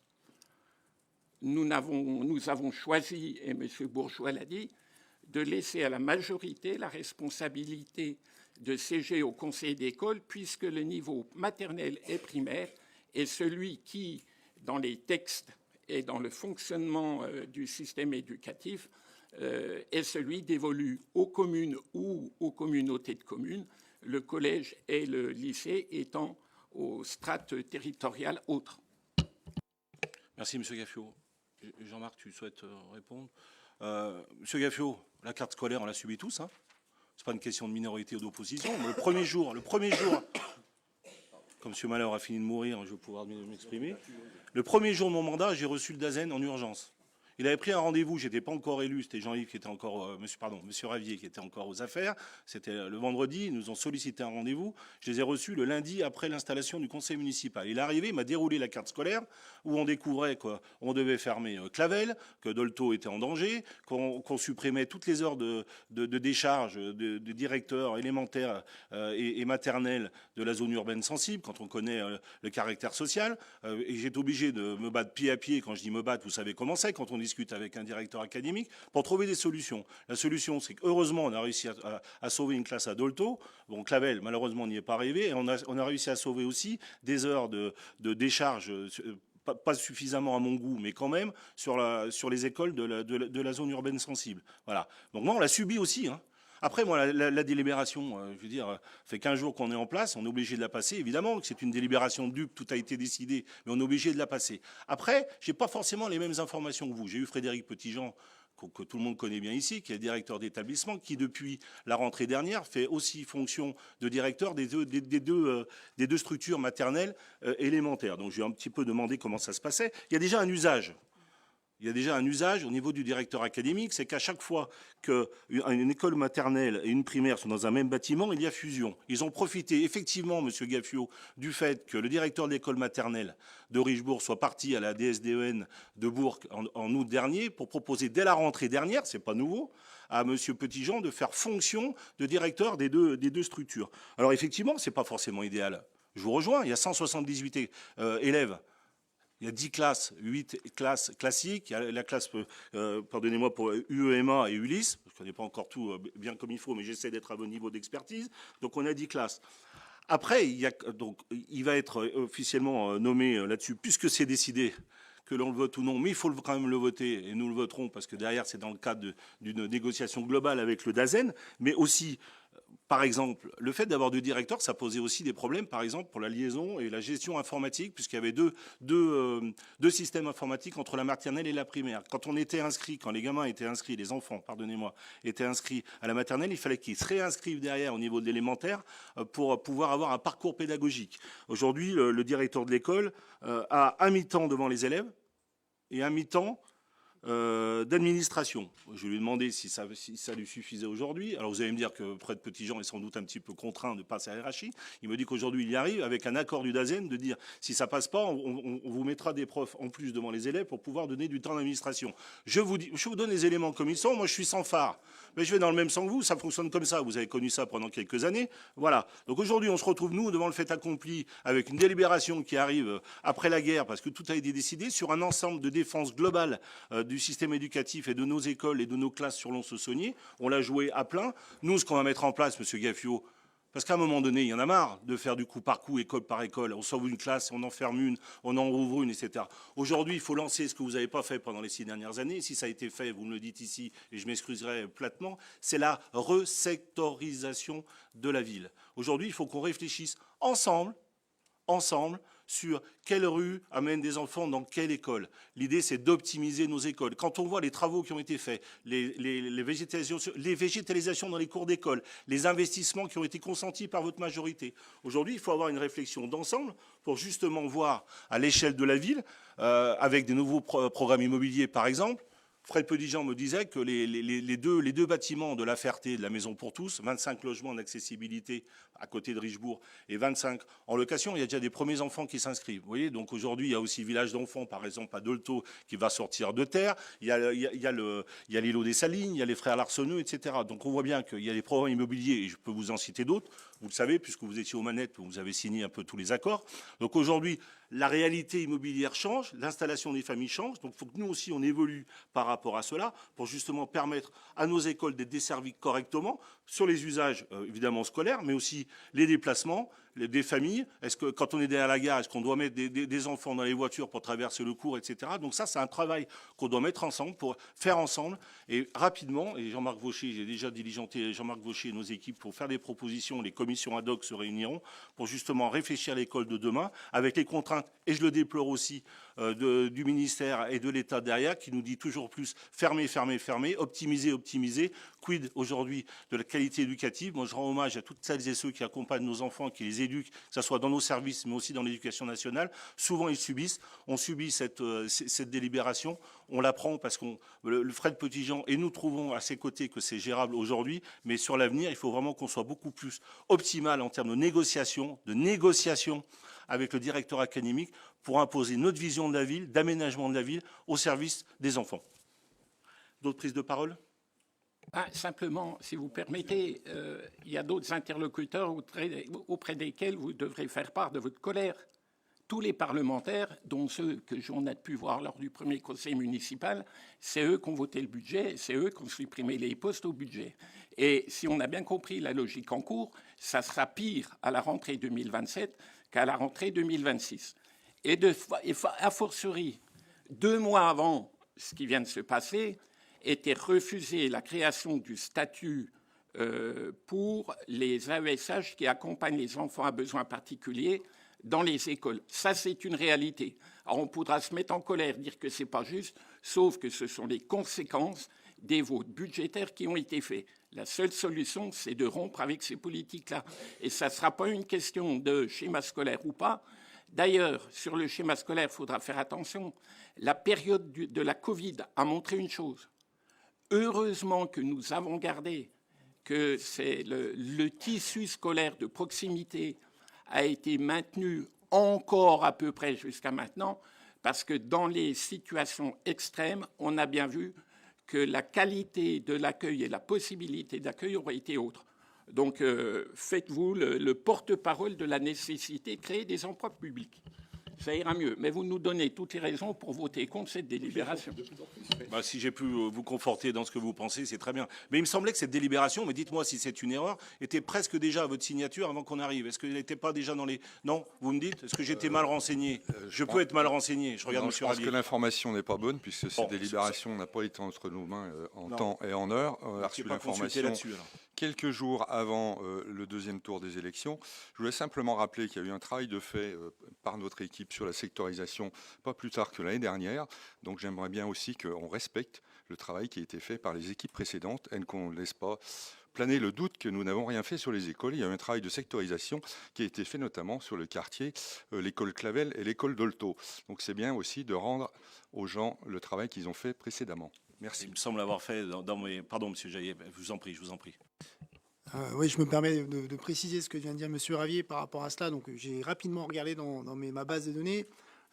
nous avons choisi, et M. Bourgeois l'a dit, de laisser à la majorité la responsabilité de siéger au conseil d'école, puisque le niveau maternel et primaire est celui qui, dans les textes et dans le fonctionnement du système éducatif, est celui dévolu aux communes ou aux communautés de communes, le collège et le lycée étant aux strates territoriales autres. Merci, M. Gaffio. Jean-Marc, tu souhaites répondre? Monsieur Gaffio, la carte scolaire, on l'a subie tous. Hein. Ce n'est pas une question de minorité ou d'opposition. Le premier jour, comme M. Malheur a fini de mourir, je vais pouvoir m'exprimer. Le premier jour de mon mandat, j'ai reçu le DAZEN en urgence. Il avait pris un rendez-vous, j'étais pas encore élu, c'était Jean-Yves qui était encore, monsieur Ravier qui était encore aux affaires. C'était le vendredi, ils nous ont sollicité un rendez-vous. Je les ai reçus le lundi après l'installation du conseil municipal. Il est arrivé, il m'a déroulé la carte scolaire où on découvrait qu'on devait fermer Clavel, que Dolto était en danger, qu'on supprimait toutes les heures de décharge de directeurs élémentaires et maternels de la zone urbaine sensible, quand on connaît le caractère social. Et j'étais obligé de me battre pied à pied. Quand je dis me battre, vous savez comment c'est, quand on discute avec un directeur académique, pour trouver des solutions. La solution, c'est qu'heureusement, on a réussi à sauver une classe à Dolto. Bon, Clavel, malheureusement, n'y est pas arrivé. Et on a réussi à sauver aussi des heures de décharge, pas suffisamment à mon goût, mais quand même, sur les écoles de la zone urbaine sensible. Voilà. Donc moi, on l'a subi aussi, hein. Après, moi, la délibération, je veux dire, fait 15 jours qu'on est en place, on est obligé de la passer. Évidemment que c'est une délibération dupe, tout a été décidé, mais on est obligé de la passer. Après, je n'ai pas forcément les mêmes informations que vous. J'ai eu Frédéric Petitjean, que tout le monde connaît bien ici, qui est directeur d'établissement, qui depuis la rentrée dernière fait aussi fonction de directeur des deux structures maternelles élémentaires. Donc, je lui ai un petit peu demandé comment ça se passait. Il y a déjà un usage. Il y a déjà un usage au niveau du directeur académique, c'est qu'à chaque fois qu'une école maternelle et une primaire sont dans un même bâtiment, il y a fusion. Ils ont profité effectivement, M. Gaffio, du fait que le directeur de l'école maternelle de Richebourg soit parti à la DSDEN de Bourg en août dernier pour proposer dès la rentrée dernière, c'est pas nouveau, à M. Petitjean de faire fonction de directeur des deux structures. Alors effectivement, c'est pas forcément idéal. Je vous rejoins, il y a 178 élèves. Il y a 10 classes, 8 classes classiques. Il y a la classe, pardonnez-moi, pour UEMA et ULIS. Je ne connais pas encore tout bien comme il faut, mais j'essaie d'être à bon niveau d'expertise. Donc on a 10 classes. Après, il va être officiellement nommé là-dessus, puisque c'est décidé que l'on le vote ou non, mais il faut quand même le voter, et nous le voterons, parce que derrière, c'est dans le cadre d'une négociation globale avec le DAZEN, mais aussi... Par exemple, le fait d'avoir deux directeurs, ça posait aussi des problèmes, par exemple, pour la liaison et la gestion informatique, puisqu'il y avait deux systèmes informatiques entre la maternelle et la primaire. Quand on était inscrit, quand les gamins étaient inscrits, les enfants, pardonnez-moi, étaient inscrits à la maternelle, il fallait qu'ils se réinscrivent derrière au niveau de l'élémentaire pour pouvoir avoir un parcours pédagogique. Aujourd'hui, le directeur de l'école a un mi-temps devant les élèves et un mi-temps d'administration. Je lui ai demandé si ça lui suffisait aujourd'hui. Alors vous allez me dire que Fred Petitjean est sans doute un petit peu contraint de passer à la hiérarchie. Il me dit qu'aujourd'hui il y arrive avec un accord du DAZEN de dire si ça passe pas, on vous mettra des profs en plus devant les élèves pour pouvoir donner du temps d'administration. Je vous donne les éléments comme ils sont. Moi je suis sans phare, mais je vais dans le même sens que vous. Ça fonctionne comme ça. Vous avez connu ça pendant quelques années. Voilà. Donc aujourd'hui on se retrouve nous devant le fait accompli avec une délibération qui arrive après la guerre parce que tout a été décidé sur un ensemble de défense globale du système éducatif et de nos écoles et de nos classes sur Lons-le-Saunier. On l'a joué à plein. Nous, ce qu'on va mettre en place, Monsieur Gaffio, parce qu'à un moment donné, il y en a marre de faire du coup par coup, école par école. On sauve une classe, on en ferme une, on en rouvre une, etc. Aujourd'hui, il faut lancer ce que vous n'avez pas fait pendant les 6 dernières années. Si ça a été fait, vous me le dites ici, et je m'excuserai platement, c'est la resectorisation de la ville. Aujourd'hui, il faut qu'on réfléchisse ensemble, sur quelle rue amène des enfants dans quelle école. L'idée, c'est d'optimiser nos écoles. Quand on voit les travaux qui ont été faits, les végétalisations dans les cours d'école, les investissements qui ont été consentis par votre majorité, aujourd'hui, il faut avoir une réflexion d'ensemble pour justement voir à l'échelle de la ville, avec des nouveaux programmes immobiliers, par exemple. Fred Petitjean me disait que les deux bâtiments de la Ferté, de la Maison pour tous, 25 logements d'accessibilité à côté de Richebourg et 25 en location, il y a déjà des premiers enfants qui s'inscrivent. Vous voyez, donc aujourd'hui, il y a aussi Village d'enfants, par exemple, à Dolto, qui va sortir de terre. Il y a l'îlot des Salines, il y a les frères Larsonneux, etc. Donc on voit bien qu'il y a des programmes immobiliers, et je peux vous en citer d'autres. Vous le savez, puisque vous étiez aux manettes, vous avez signé un peu tous les accords. Donc aujourd'hui, la réalité immobilière change, l'installation des familles change. Donc il faut que nous aussi, on évolue par rapport à cela pour justement permettre à nos écoles d'être desservies correctement sur les usages évidemment scolaires, mais aussi les déplacements des familles. Est-ce que quand on est derrière la gare, est-ce qu'on doit mettre des enfants dans les voitures pour traverser le cours, etc. Donc ça, c'est un travail qu'on doit mettre ensemble pour faire ensemble et rapidement. Et Jean-Marc Vaucher, j'ai déjà diligenté Jean-Marc Vaucher et nos équipes pour faire des propositions. Les commissions ad hoc se réuniront pour justement réfléchir à l'école de demain avec les contraintes, et je le déplore aussi, du ministère et de l'État derrière qui nous dit toujours plus fermer, fermer, fermer, optimiser, optimiser. Quid aujourd'hui de la qualité éducative? Moi, je rends hommage à toutes celles et ceux qui accompagnent nos enfants, qui les éduquent, que ce soit dans nos services, mais aussi dans l'éducation nationale. Souvent, on subit cette délibération. On la prend parce que le Fred Petitjean, et nous trouvons à ses côtés que c'est gérable aujourd'hui, mais sur l'avenir, il faut vraiment qu'on soit beaucoup plus optimal en termes de négociation avec le directeur académique pour imposer notre vision de la ville, d'aménagement de la ville au service des enfants. D'autres prises de parole ? Simplement, si vous permettez, il y a d'autres interlocuteurs auprès desquels vous devrez faire part de votre colère. Tous les parlementaires, dont ceux que j'en ai pu voir lors du premier conseil municipal, c'est eux qui ont voté le budget, c'est eux qui ont supprimé les postes au budget. Et si on a bien compris la logique en cours, ça sera pire à la rentrée 2027 qu'à la rentrée 2026. Et a fortiori, 2 mois avant ce qui vient de se passer, était refusée la création du statut pour les AESH qui accompagnent les enfants à besoins particuliers dans les écoles. Ça, c'est une réalité. Alors, on pourra se mettre en colère, dire que ce n'est pas juste, sauf que ce sont les conséquences des votes budgétaires qui ont été faits. La seule solution, c'est de rompre avec ces politiques-là. Et ça ne sera pas une question de schéma scolaire ou pas. D'ailleurs, sur le schéma scolaire, il faudra faire attention. La période de la Covid a montré une chose. Heureusement que nous avons gardé que c'est le tissu scolaire de proximité a été maintenu encore à peu près jusqu'à maintenant, parce que dans les situations extrêmes, on a bien vu que la qualité de l'accueil et la possibilité d'accueil auraient été autres. Donc, faites-vous le porte-parole de la nécessité de créer des emplois publics. Ça ira mieux. Mais vous nous donnez toutes les raisons pour voter contre cette délibération. Si j'ai pu vous conforter dans ce que vous pensez, c'est très bien. Mais il me semblait que cette délibération, mais dites-moi si c'est une erreur, était presque déjà à votre signature avant qu'on arrive. Est-ce qu'elle n'était pas déjà dans les... Non, vous me dites? Est-ce que j'étais mal renseigné? Je peux être mal renseigné. Je regarde non, M. je pense Rabier. que l'information n'est pas bonne, puisque cette délibération n'a pas été entre nos mains en temps et en heure. On a reçu l'information quelques jours avant le deuxième tour des élections. Je voulais simplement rappeler qu'il y a eu un travail de fait par notre équipe sur la sectorisation, pas plus tard que l'année dernière. Donc j'aimerais bien aussi qu'on respecte le travail qui a été fait par les équipes précédentes et qu'on ne laisse pas planer le doute que nous n'avons rien fait sur les écoles. Il y a eu un travail de sectorisation qui a été fait notamment sur le quartier, l'école Clavel et l'école Dolto. Donc c'est bien aussi de rendre aux gens le travail qu'ils ont fait précédemment. Merci. Il me semble avoir fait dans mes... Pardon, Monsieur Jaillet, je vous en prie. Oui, je me permets de préciser ce que vient de dire Monsieur Ravier par rapport à cela. Donc, j'ai rapidement regardé dans ma base de données.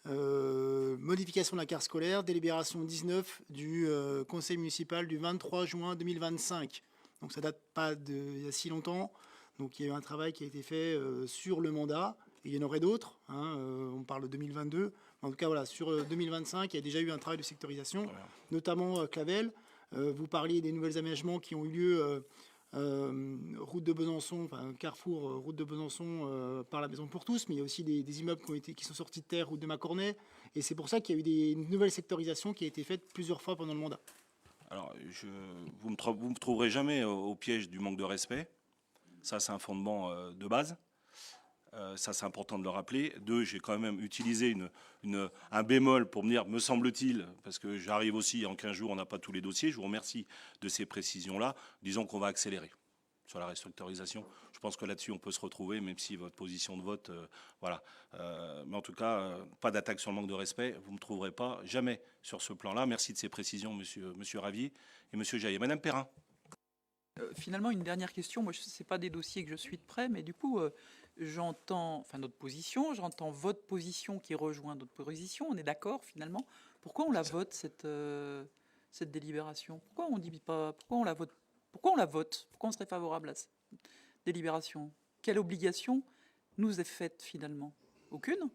Modification de la carte scolaire, délibération 19 du conseil municipal du 23 juin 2025. Donc, ça date pas d'il y a si longtemps. Donc, il y a eu un travail qui a été fait sur le mandat. Et il y en aurait d'autres. On parle de 2022. En tout cas, voilà, sur 2025, il y a déjà eu un travail de sectorisation, notamment Clavel. Vous parliez des nouveaux aménagements qui ont eu lieu route de Besançon, enfin carrefour route de Besançon par la Maison pour tous, mais il y a aussi des immeubles qui sont sortis de terre, route de Macornet. Et c'est pour ça qu'il y a eu une nouvelle sectorisation qui a été faite plusieurs fois pendant le mandat. Alors, vous me trouverez jamais au piège du manque de respect. Ça, c'est un fondement de base. Ça, c'est important de le rappeler. 2, j'ai quand même utilisé un bémol pour me dire, me semble-t-il, parce que j'arrive aussi, en 15 jours, on n'a pas tous les dossiers. Je vous remercie de ces précisions-là. Disons qu'on va accélérer sur la restructurisation. Je pense que là-dessus, on peut se retrouver, même si votre position de vote, voilà. Mais en tout cas, pas d'attaque sur le manque de respect. Vous ne me trouverez pas jamais sur ce plan-là. Merci de ces précisions, monsieur Ravier et monsieur Jaillet. Madame Perrin. Finalement, une dernière question. Moi, ce n'est pas des dossiers que je suis de près, mais du coup, j'entends notre position, j'entends votre position qui rejoint notre position. On est d'accord, finalement. Pourquoi on la vote, cette délibération? Pourquoi on dit pas? Pourquoi on la vote? Pourquoi on serait favorable à cette délibération? Quelle obligation nous est faite, finalement? Aucune,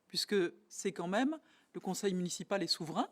puisque c'est quand même le conseil municipal est souverain.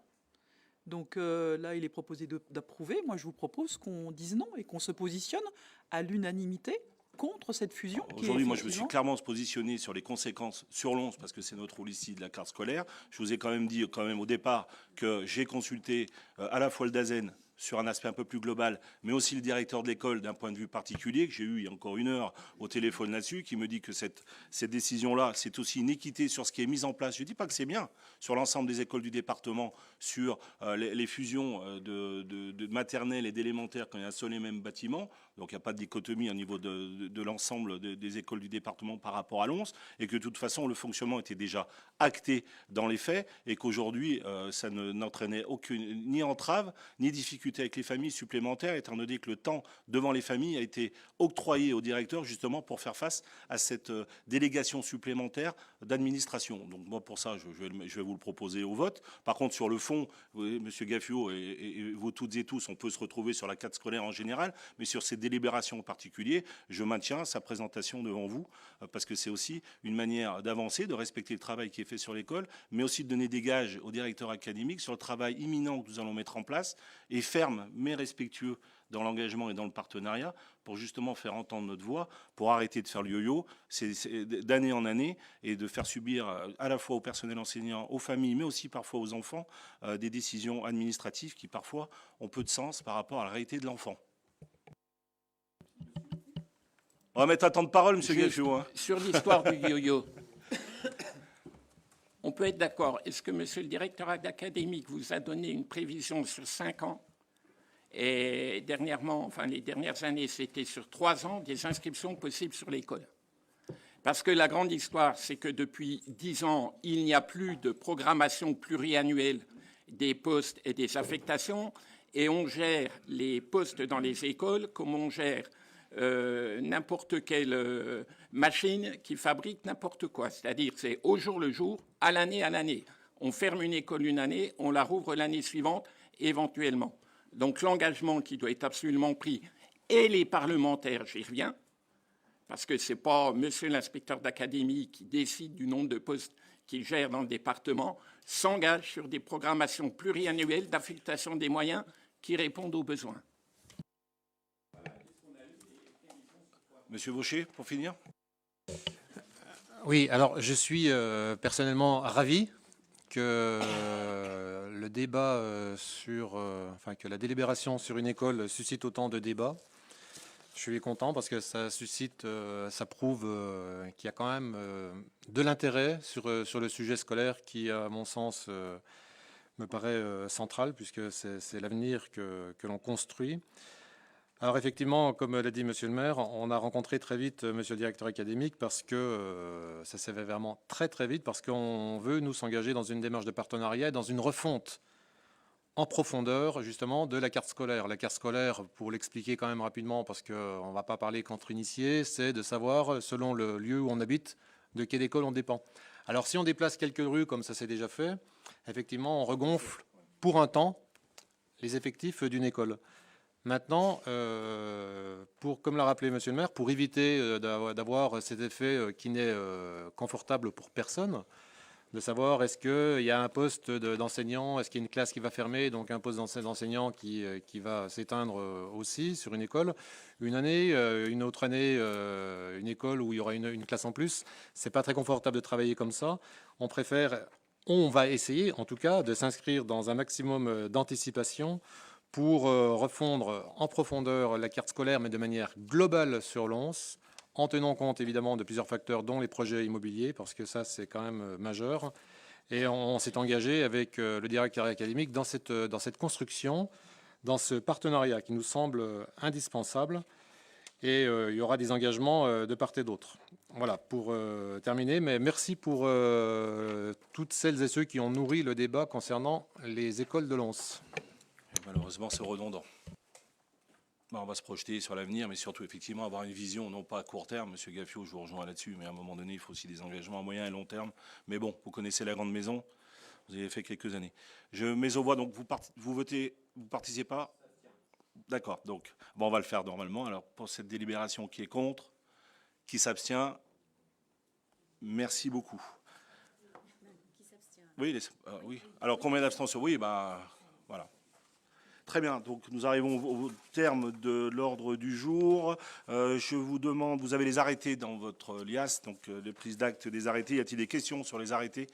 Donc là, il est proposé d'approuver. Moi, je vous propose qu'on dise non et qu'on se positionne à l'unanimité contre cette fusion. Aujourd'hui, moi, je me suis clairement positionné sur les conséquences sur l'11, parce que c'est notre rôle ici de la carte scolaire. Je vous ai quand même dit au départ que j'ai consulté à la fois le DAZEN sur un aspect un peu plus global, mais aussi le directeur de l'école d'un point de vue particulier, que j'ai eu il y a encore 1 heure au téléphone là-dessus, qui me dit que cette décision-là, c'est aussi une équité sur ce qui est mis en place. Je ne dis pas que c'est bien sur l'ensemble des écoles du département, sur les fusions de maternelle et d'élémentaire quand il y a un seul et même bâtiment. Donc il n'y a pas de dichotomie au niveau de l'ensemble des écoles du département par rapport à l'11, et que de toute façon, le fonctionnement était déjà acté dans les faits, et qu'aujourd'hui, ça n'entraînait ni entrave, ni difficulté avec les familles supplémentaires, étant donné que le temps devant les familles a été octroyé au directeur justement pour faire face à cette délégation supplémentaire d'administration. Donc moi, pour ça, je vais vous le proposer au vote. Par contre, sur le fond, vous voyez, M. Gaffio et vous toutes et tous, on peut se retrouver sur la carte scolaire en général, mais sur ces délibérations en particulier, je maintiens sa présentation devant vous, parce que c'est aussi une manière d'avancer, de respecter le travail qui est fait sur l'école, mais aussi de donner des gages au directeur académique sur le travail imminent que nous allons mettre en place, et ferme mais respectueux dans l'engagement et dans le partenariat, pour justement faire entendre notre voix, pour arrêter de faire le yo-yo d'année en année, et de faire subir à la fois au personnel enseignant, aux familles, mais aussi parfois aux enfants, des décisions administratives qui parfois ont peu de sens par rapport à la réalité de l'enfant. On va mettre un temps de parole, M. Gaffio. Sur l'histoire du yo-yo, on peut être d'accord. Est-ce que M. le directeur académique vous a donné une prévision sur 5 ans? Et dernièrement, enfin les dernières années, c'était sur 3 ans des inscriptions possibles sur l'école. Parce que la grande histoire, c'est que depuis 10 ans, il n'y a plus de programmation pluriannuelle des postes et des affectations, et on gère les postes dans les écoles comme on gère n'importe quelle machine qui fabrique n'importe quoi. C'est-à-dire c'est au jour le jour, à l'année. On ferme une école une année, on la rouvre l'année suivante, éventuellement. Donc l'engagement qui doit être absolument pris, et les parlementaires, j'y reviens, parce que ce n'est pas monsieur l'inspecteur d'académie qui décide du nombre de postes qu'il gère dans le département, s'engage sur des programmations pluriannuelles d'affectation des moyens qui répondent aux besoins. Monsieur Vaucher, pour finir. Oui, alors je suis personnellement ravi que le débat que la délibération sur une école suscite autant de débats. Je suis content parce que ça prouve qu'il y a quand même de l'intérêt sur le sujet scolaire qui, à mon sens, me paraît central puisque c'est l'avenir que l'on construit. Alors effectivement, comme l'a dit Monsieur le maire, on a rencontré très vite Monsieur le directeur académique parce que ça s'est fait vraiment très très vite, parce qu'on veut nous s'engager dans une démarche de partenariat, et dans une refonte en profondeur justement de la carte scolaire. La carte scolaire, pour l'expliquer quand même rapidement, parce qu'on ne va pas parler qu'entre initiés, c'est de savoir, selon le lieu où on habite, de quelle école on dépend. Alors si on déplace quelques rues, comme ça s'est déjà fait, effectivement on regonfle pour un temps les effectifs d'une école. Maintenant, comme l'a rappelé Monsieur le maire, pour éviter d'avoir cet effet qui n'est confortable pour personne, de savoir est-ce qu'il y a un poste d'enseignant, est-ce qu'il y a une classe qui va fermer, donc un poste d'enseignant qui va s'éteindre aussi sur une école, une année, une autre année, une école où il y aura une classe en plus. C'est pas très confortable de travailler comme ça. On va essayer en tout cas de s'inscrire dans un maximum d'anticipation pour refondre en profondeur la carte scolaire, mais de manière globale sur Lons, en tenant compte évidemment de plusieurs facteurs, dont les projets immobiliers, parce que ça c'est quand même majeur. Et on s'est engagé avec le directeur académique dans cette construction, dans ce partenariat qui nous semble indispensable. Et il y aura des engagements de part et d'autre. Voilà, pour terminer, mais merci pour toutes celles et ceux qui ont nourri le débat concernant les écoles de Lons. Malheureusement, c'est redondant. On va se projeter sur l'avenir, mais surtout, effectivement, avoir une vision, non pas à court terme. Monsieur Gaffio, je vous rejoins là-dessus, mais à un moment donné, il faut aussi des engagements à moyen et long terme. Mais bon, vous connaissez la grande maison, vous avez fait quelques années. Je mets aux voix, donc vous votez, vous ne participez pas? D'accord, donc bon, on va le faire normalement. Alors, pour cette délibération, qui est contre, qui s'abstient, merci beaucoup. Qui s'abstient? Oui, oui. Alors, combien d'abstentions? Oui, voilà. Très bien, donc nous arrivons au terme de l'ordre du jour. Je vous demande, vous avez les arrêtés dans votre liasse, donc les prises d'actes des arrêtés. Y a-t-il des questions sur les arrêtés?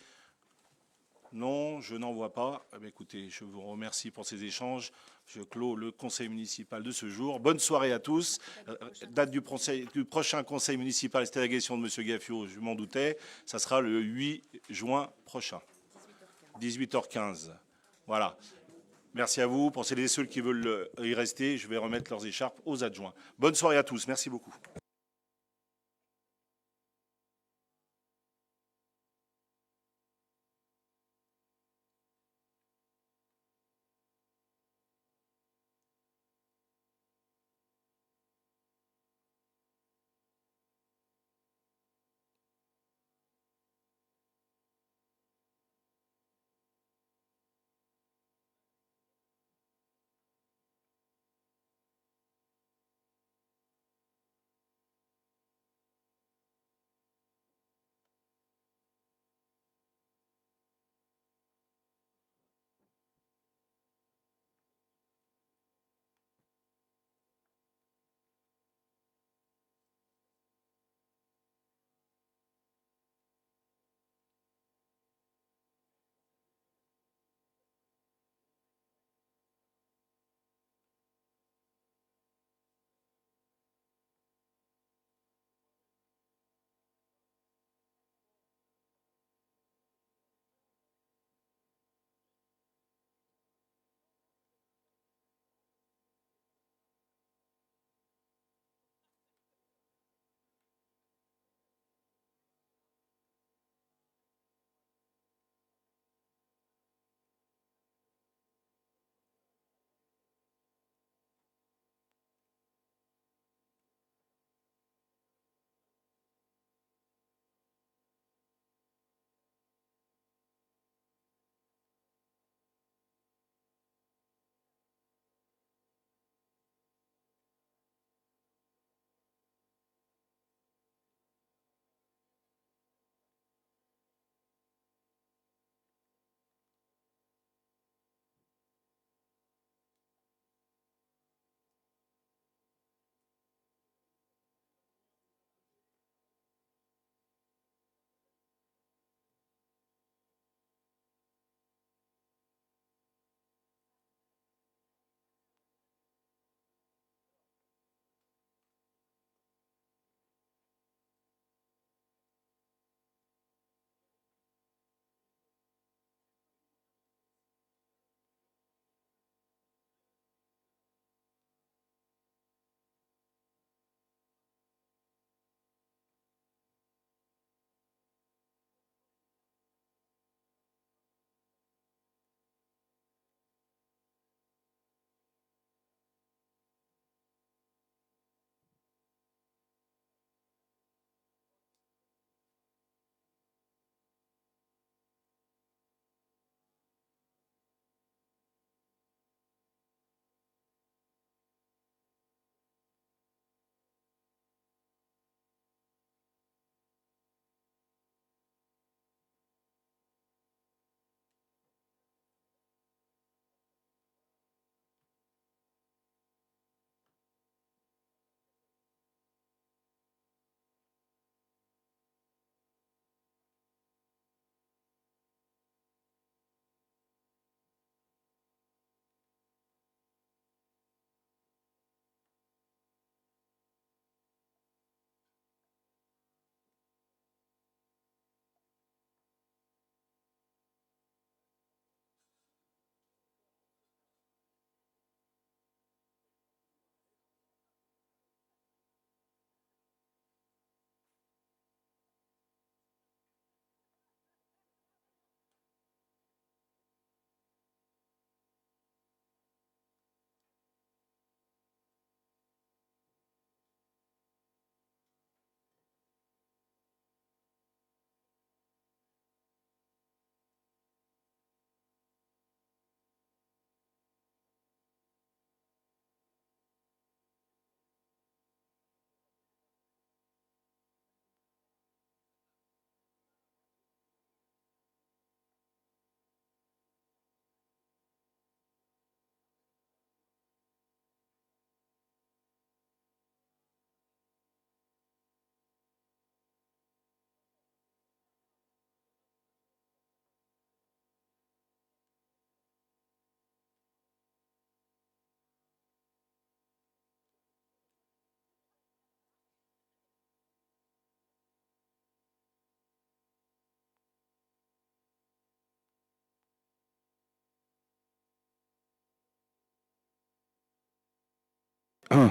Non, je n'en vois pas. Eh bien, écoutez, je vous remercie pour ces échanges. Je clôt le conseil municipal de ce jour. Bonne soirée à tous. Date du prochain conseil municipal, c'était la question de M. Gaffio, je m'en doutais. Ça sera le 8 juin prochain. 18h15. Voilà. Merci à vous. Pour celles et ceux qui veulent y rester, je vais remettre leurs écharpes aux adjoints. Bonne soirée à tous. Merci beaucoup.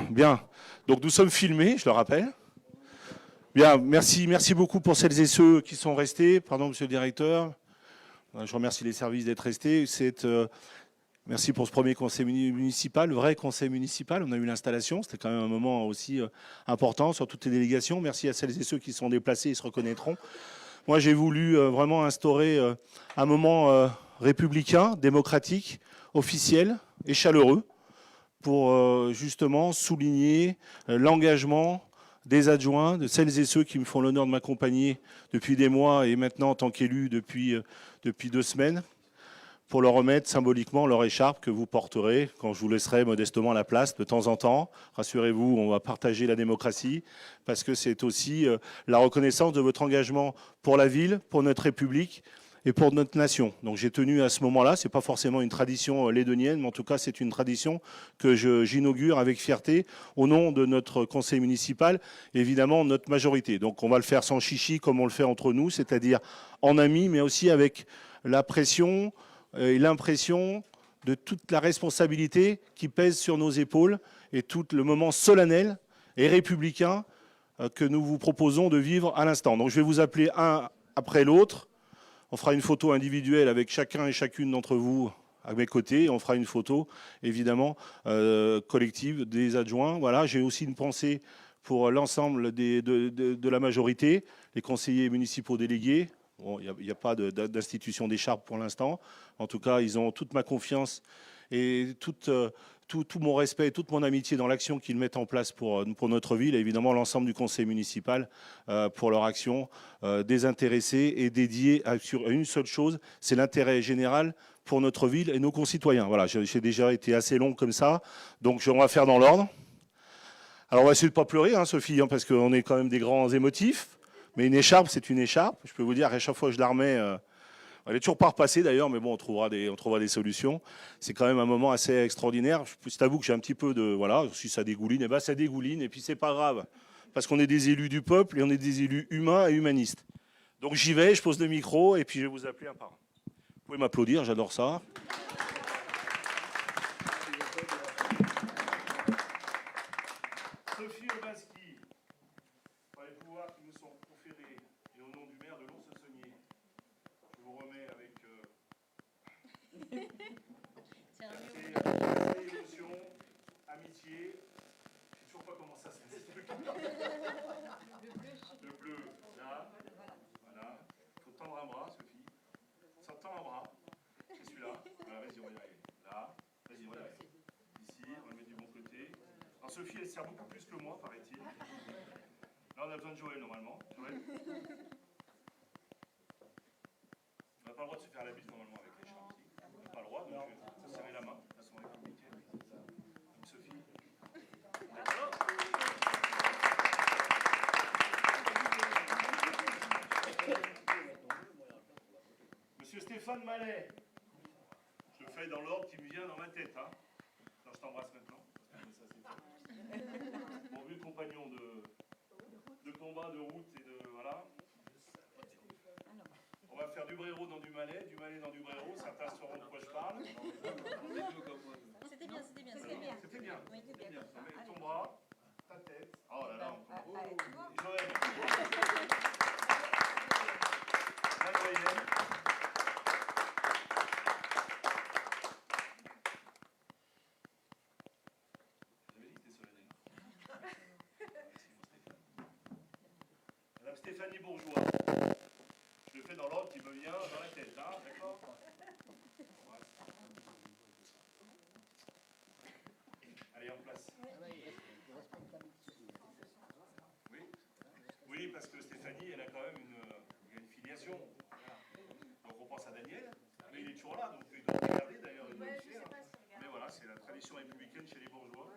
Bien. Donc nous sommes filmés, je le rappelle. Bien, merci beaucoup pour celles et ceux qui sont restés. Pardon, monsieur le directeur. Je remercie les services d'être restés. Merci pour ce premier conseil municipal, le vrai conseil municipal. On a eu l'installation, c'était quand même un moment aussi important sur toutes les délégations. Merci à celles et ceux qui sont déplacés et se reconnaîtront. Moi, j'ai voulu vraiment instaurer un moment républicain, démocratique, officiel et chaleureux pour justement souligner l'engagement des adjoints, de celles et ceux qui me font l'honneur de m'accompagner depuis des mois et maintenant en tant qu'élu depuis 2 semaines, pour leur remettre symboliquement leur écharpe que vous porterez quand je vous laisserai modestement la place de temps en temps. Rassurez-vous, on va partager la démocratie parce que c'est aussi la reconnaissance de votre engagement pour la ville, pour notre République et pour notre nation. Donc j'ai tenu à ce moment-là, ce n'est pas forcément une tradition lédonienne, mais en tout cas c'est une tradition que j'inaugure avec fierté au nom de notre conseil municipal, et évidemment notre majorité. Donc on va le faire sans chichi comme on le fait entre nous, c'est-à-dire en amis, mais aussi avec la pression et l'impression de toute la responsabilité qui pèse sur nos épaules et tout le moment solennel et républicain que nous vous proposons de vivre à l'instant. Donc je vais vous appeler un après l'autre. On fera une photo individuelle avec chacun et chacune d'entre vous à mes côtés. On fera une photo, évidemment, collective des adjoints. Voilà, j'ai aussi une pensée pour l'ensemble de la majorité, les conseillers municipaux délégués. Bon, il n'y a pas d'institution d'écharpe pour l'instant. En tout cas, ils ont toute ma confiance et tout mon respect, toute mon amitié dans l'action qu'ils mettent en place pour notre ville, et évidemment l'ensemble du conseil municipal pour leur action désintéressée et dédiée sur une seule chose, c'est l'intérêt général pour notre ville et nos concitoyens. Voilà, j'ai déjà été assez long comme ça, donc on va faire dans l'ordre. Alors on va essayer de ne pas pleurer, hein, Sophie, hein, parce qu'on est quand même des grands émotifs, mais une écharpe, c'est une écharpe. Je peux vous dire, à chaque fois que je la remets... elle est toujours pas repassée d'ailleurs, mais bon, on trouvera des solutions. C'est quand même un moment assez extraordinaire. Je t'avoue que j'ai un petit peu de... Voilà, si ça dégouline, eh ben ça dégouline, et puis c'est pas grave. Parce qu'on est des élus du peuple, et on est des élus humains et humanistes. Donc j'y vais, je pose le micro, et puis je vais vous appeler un par un. Vous pouvez m'applaudir, j'adore ça. Sophie Obaski, par les pouvoirs qui nous sont conférés, et au nom du maire de Lons-Saunier, je vous remets avec émotion, amitié. Je ne sais toujours pas comment ça se fait. Le bleu, là. Voilà. Il faut tendre un bras, Sophie. Ça tend un bras. C'est celui-là. Voilà, vas-y, on va y arriver. Là. Vas-y, on va y arriver. Ici, on va le mettre du bon côté. Alors Sophie, elle sert beaucoup plus que moi, paraît-il. Là, on a besoin de Joël, normalement. Joël. On n'a pas le droit de se faire la bise, normalement, avec les chats. On n'a pas le droit, donc je vais serrer la main, de façon républicaine. Donc Sophie. D'accord. Monsieur Stéphane Mallet. Je le fais dans l'ordre qui me vient dans ma tête. Hein. Non, je t'embrasse maintenant. Mon vieux compagnon de combat, de route et de... Voilà. On va faire du Bréro dans du Mallet dans du Bréro. Certains sauront de quoi je parle. C'était bien. C'était bien. Oui, c'était bien. Ton bras, ta tête. Oh là là. Joël. Marie-Hélène. Madame Stéphanie Bourgeois. Je le fais dans l'ordre qui me vient dans la tête, hein, d'accord? Allez, en place. Oui. Oui, parce que Stéphanie, elle a quand même une filiation. Donc on pense à Daniel, mais il est toujours là, donc il doit regarder d'ailleurs. Mais voilà, c'est la tradition républicaine chez les bourgeois.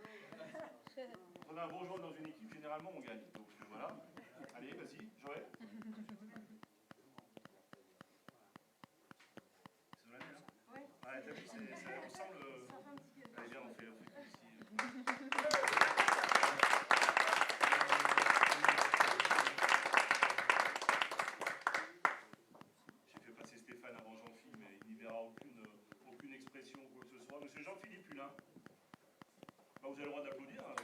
Quand on a un bourgeois dans une équipe, généralement on gagne. Donc voilà. Allez, vas-y, Joël. C'est solennel, hein? Oui. Ah, t'as vu, ça ressemble... Allez, viens, on fait ici. J'ai fait passer Stéphane avant Jean-Philippe, mais il n'y verra aucune expression ou quoi que ce soit. Monsieur Jean-Philippe Hulin. Bah, vous avez le droit d'applaudir. Hein.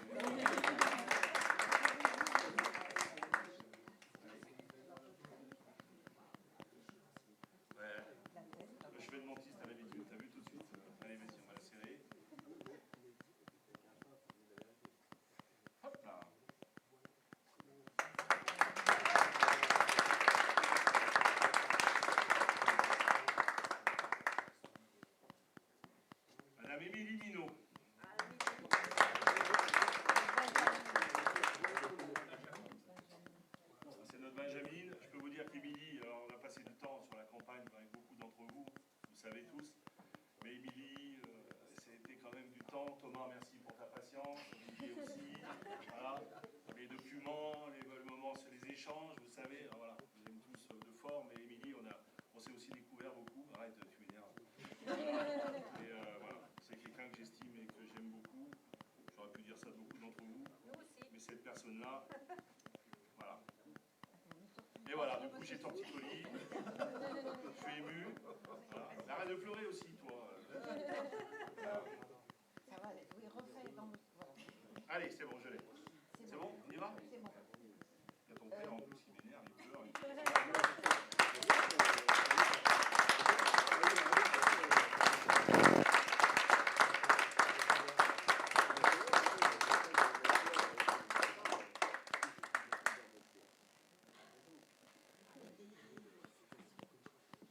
échanges, vous savez, voilà, vous aimez tous de fort, mais Émilie, on s'est aussi découvert beaucoup. Arrête, tu m'énerves. Et voilà, c'est quelqu'un que j'estime et que j'aime beaucoup. J'aurais pu dire ça de beaucoup d'entre vous. Mais cette personne-là, voilà. Et voilà, du coup, j'ai torticolis. Je suis ému. Voilà. Mais arrête de pleurer aussi, toi. Voilà. Ça va, oui, refais dans le... Voilà. Allez, c'est bon, je l'ai. C'est bon, on y va? C'est bon. Il y a ton père en plus, il m'énerve, il pleure.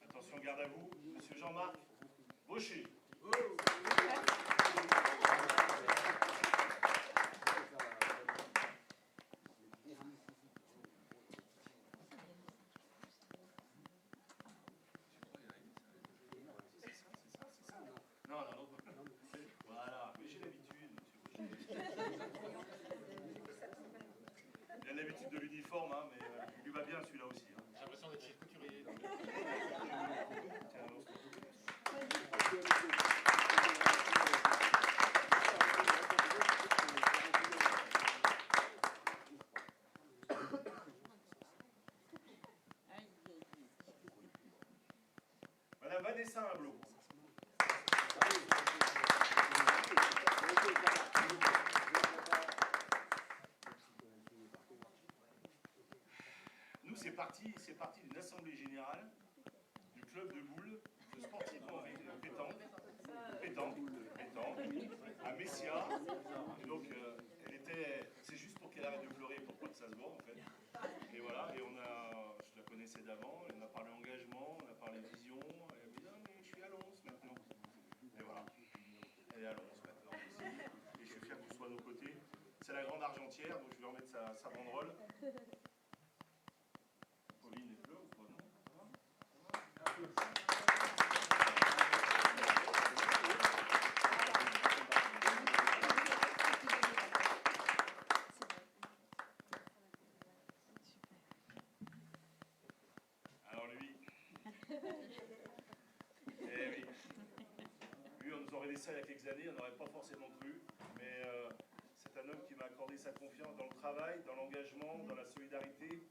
Attention, garde à vous, monsieur Jean-Marc Baucher. Voilà, mais j'ai l'habitude, monsieur Baucher. Il a l'habitude de l'uniforme, hein, mais il lui va bien celui-là aussi. Hein. J'ai l'impression d'être chez le couturier. Madame Vanessa Hublot. Nous, c'est parti d'une assemblée générale du club de boules, de sportivement pétanque, à Messia. Et donc, c'est juste pour qu'elle arrête de pleurer, pour pas que ça se voit, en fait. Et voilà, et je la connaissais d'avant, on a parlé engagement, on a parlé vision, elle m'a dit, non, mais je suis à Lons maintenant. Et voilà, elle est à Lons maintenant aussi. Et je suis fier qu'elle soit à nos côtés. C'est la grande argentière, donc je vais remettre sa banderole. Pauline, elle pleure ou pas, non? Alors lui, on nous aurait dit ça il y a quelques années, on n'aurait pas forcément cru, mais c'est un homme qui m'a accordé sa confiance dans le travail, dans l'engagement, dans la solidarité.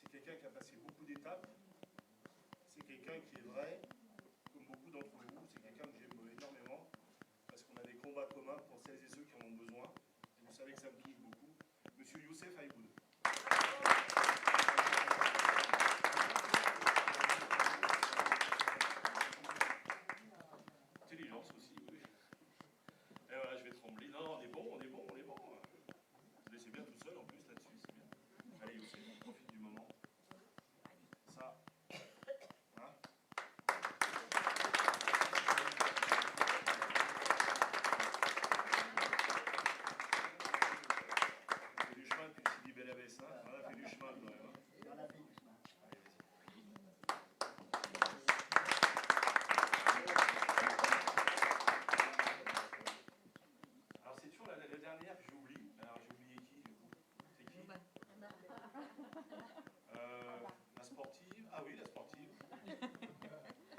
C'est quelqu'un qui a passé beaucoup d'étapes, c'est quelqu'un qui est vrai, comme beaucoup d'entre vous, c'est quelqu'un que j'aime énormément, parce qu'on a des combats communs pour celles et ceux qui en ont besoin, et vous savez que ça me touche beaucoup. Monsieur Youssef Haïboud. Intelligence aussi, oui. Et voilà, je vais trembler. Non, on est bon. Vous laissez bien tout seul en plus là-dessus, c'est bien. Allez, Youssef, on profite du moment. Ça. Hein? On fait du chemin depuis Sidi Bel Abbès, hein? On a fait du chemin quand même. Hein? Alors c'est toujours la dernière que j'oublie. Alors j'ai oublié qui du coup? C'est qui? La sportive. Ah oui, la sportive.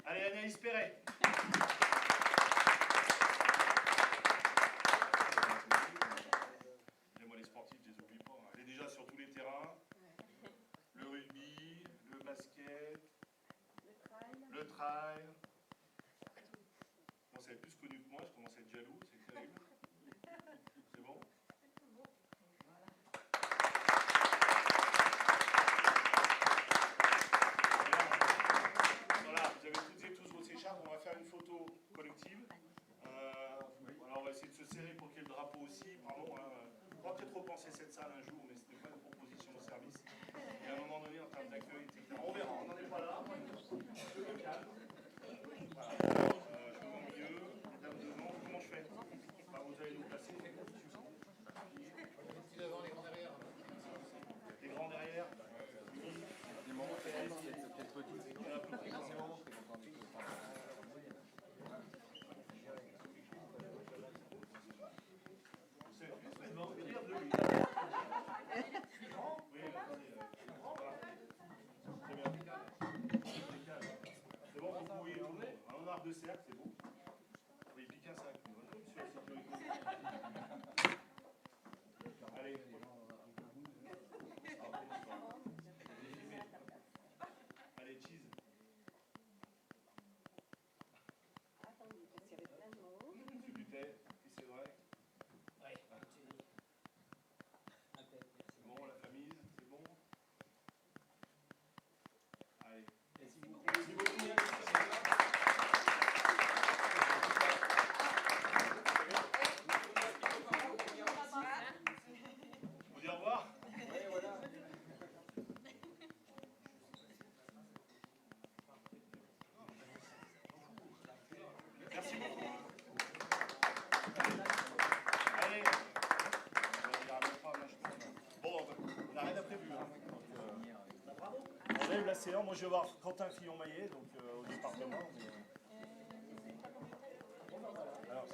Allez, Anaïs Perret. Et moi les sportifs, je les oublie pas. Elle est déjà sur tous les terrains. Le rugby, le basket, le trail. Bon, ça va être plus connu que moi, je commence à être jaloux, c'est terrible. C'est bon? Voilà, vous avez toutes et tous vos écharpes, on va faire une photo collective. Voilà, on va essayer de se serrer pour qu'il y ait le drapeau aussi. Pardon, hein. On va peut-être repenser cette salle un jour, mais ce n'était pas une proposition au service. Et à un moment donné, en termes d'accueil, etc. On verra, on n'en est pas là. Je me calme. Voilà. Je me mets au milieu, les dames devant, comment je fais? Bah, vous allez nous placer. Les devant, les grands derrière. Les grands derrière. C'est vraiment venir de lui. Oui, excellent. Moi, je vais voir Quentin Fillon-Maillet, donc au département. Mais... Alors,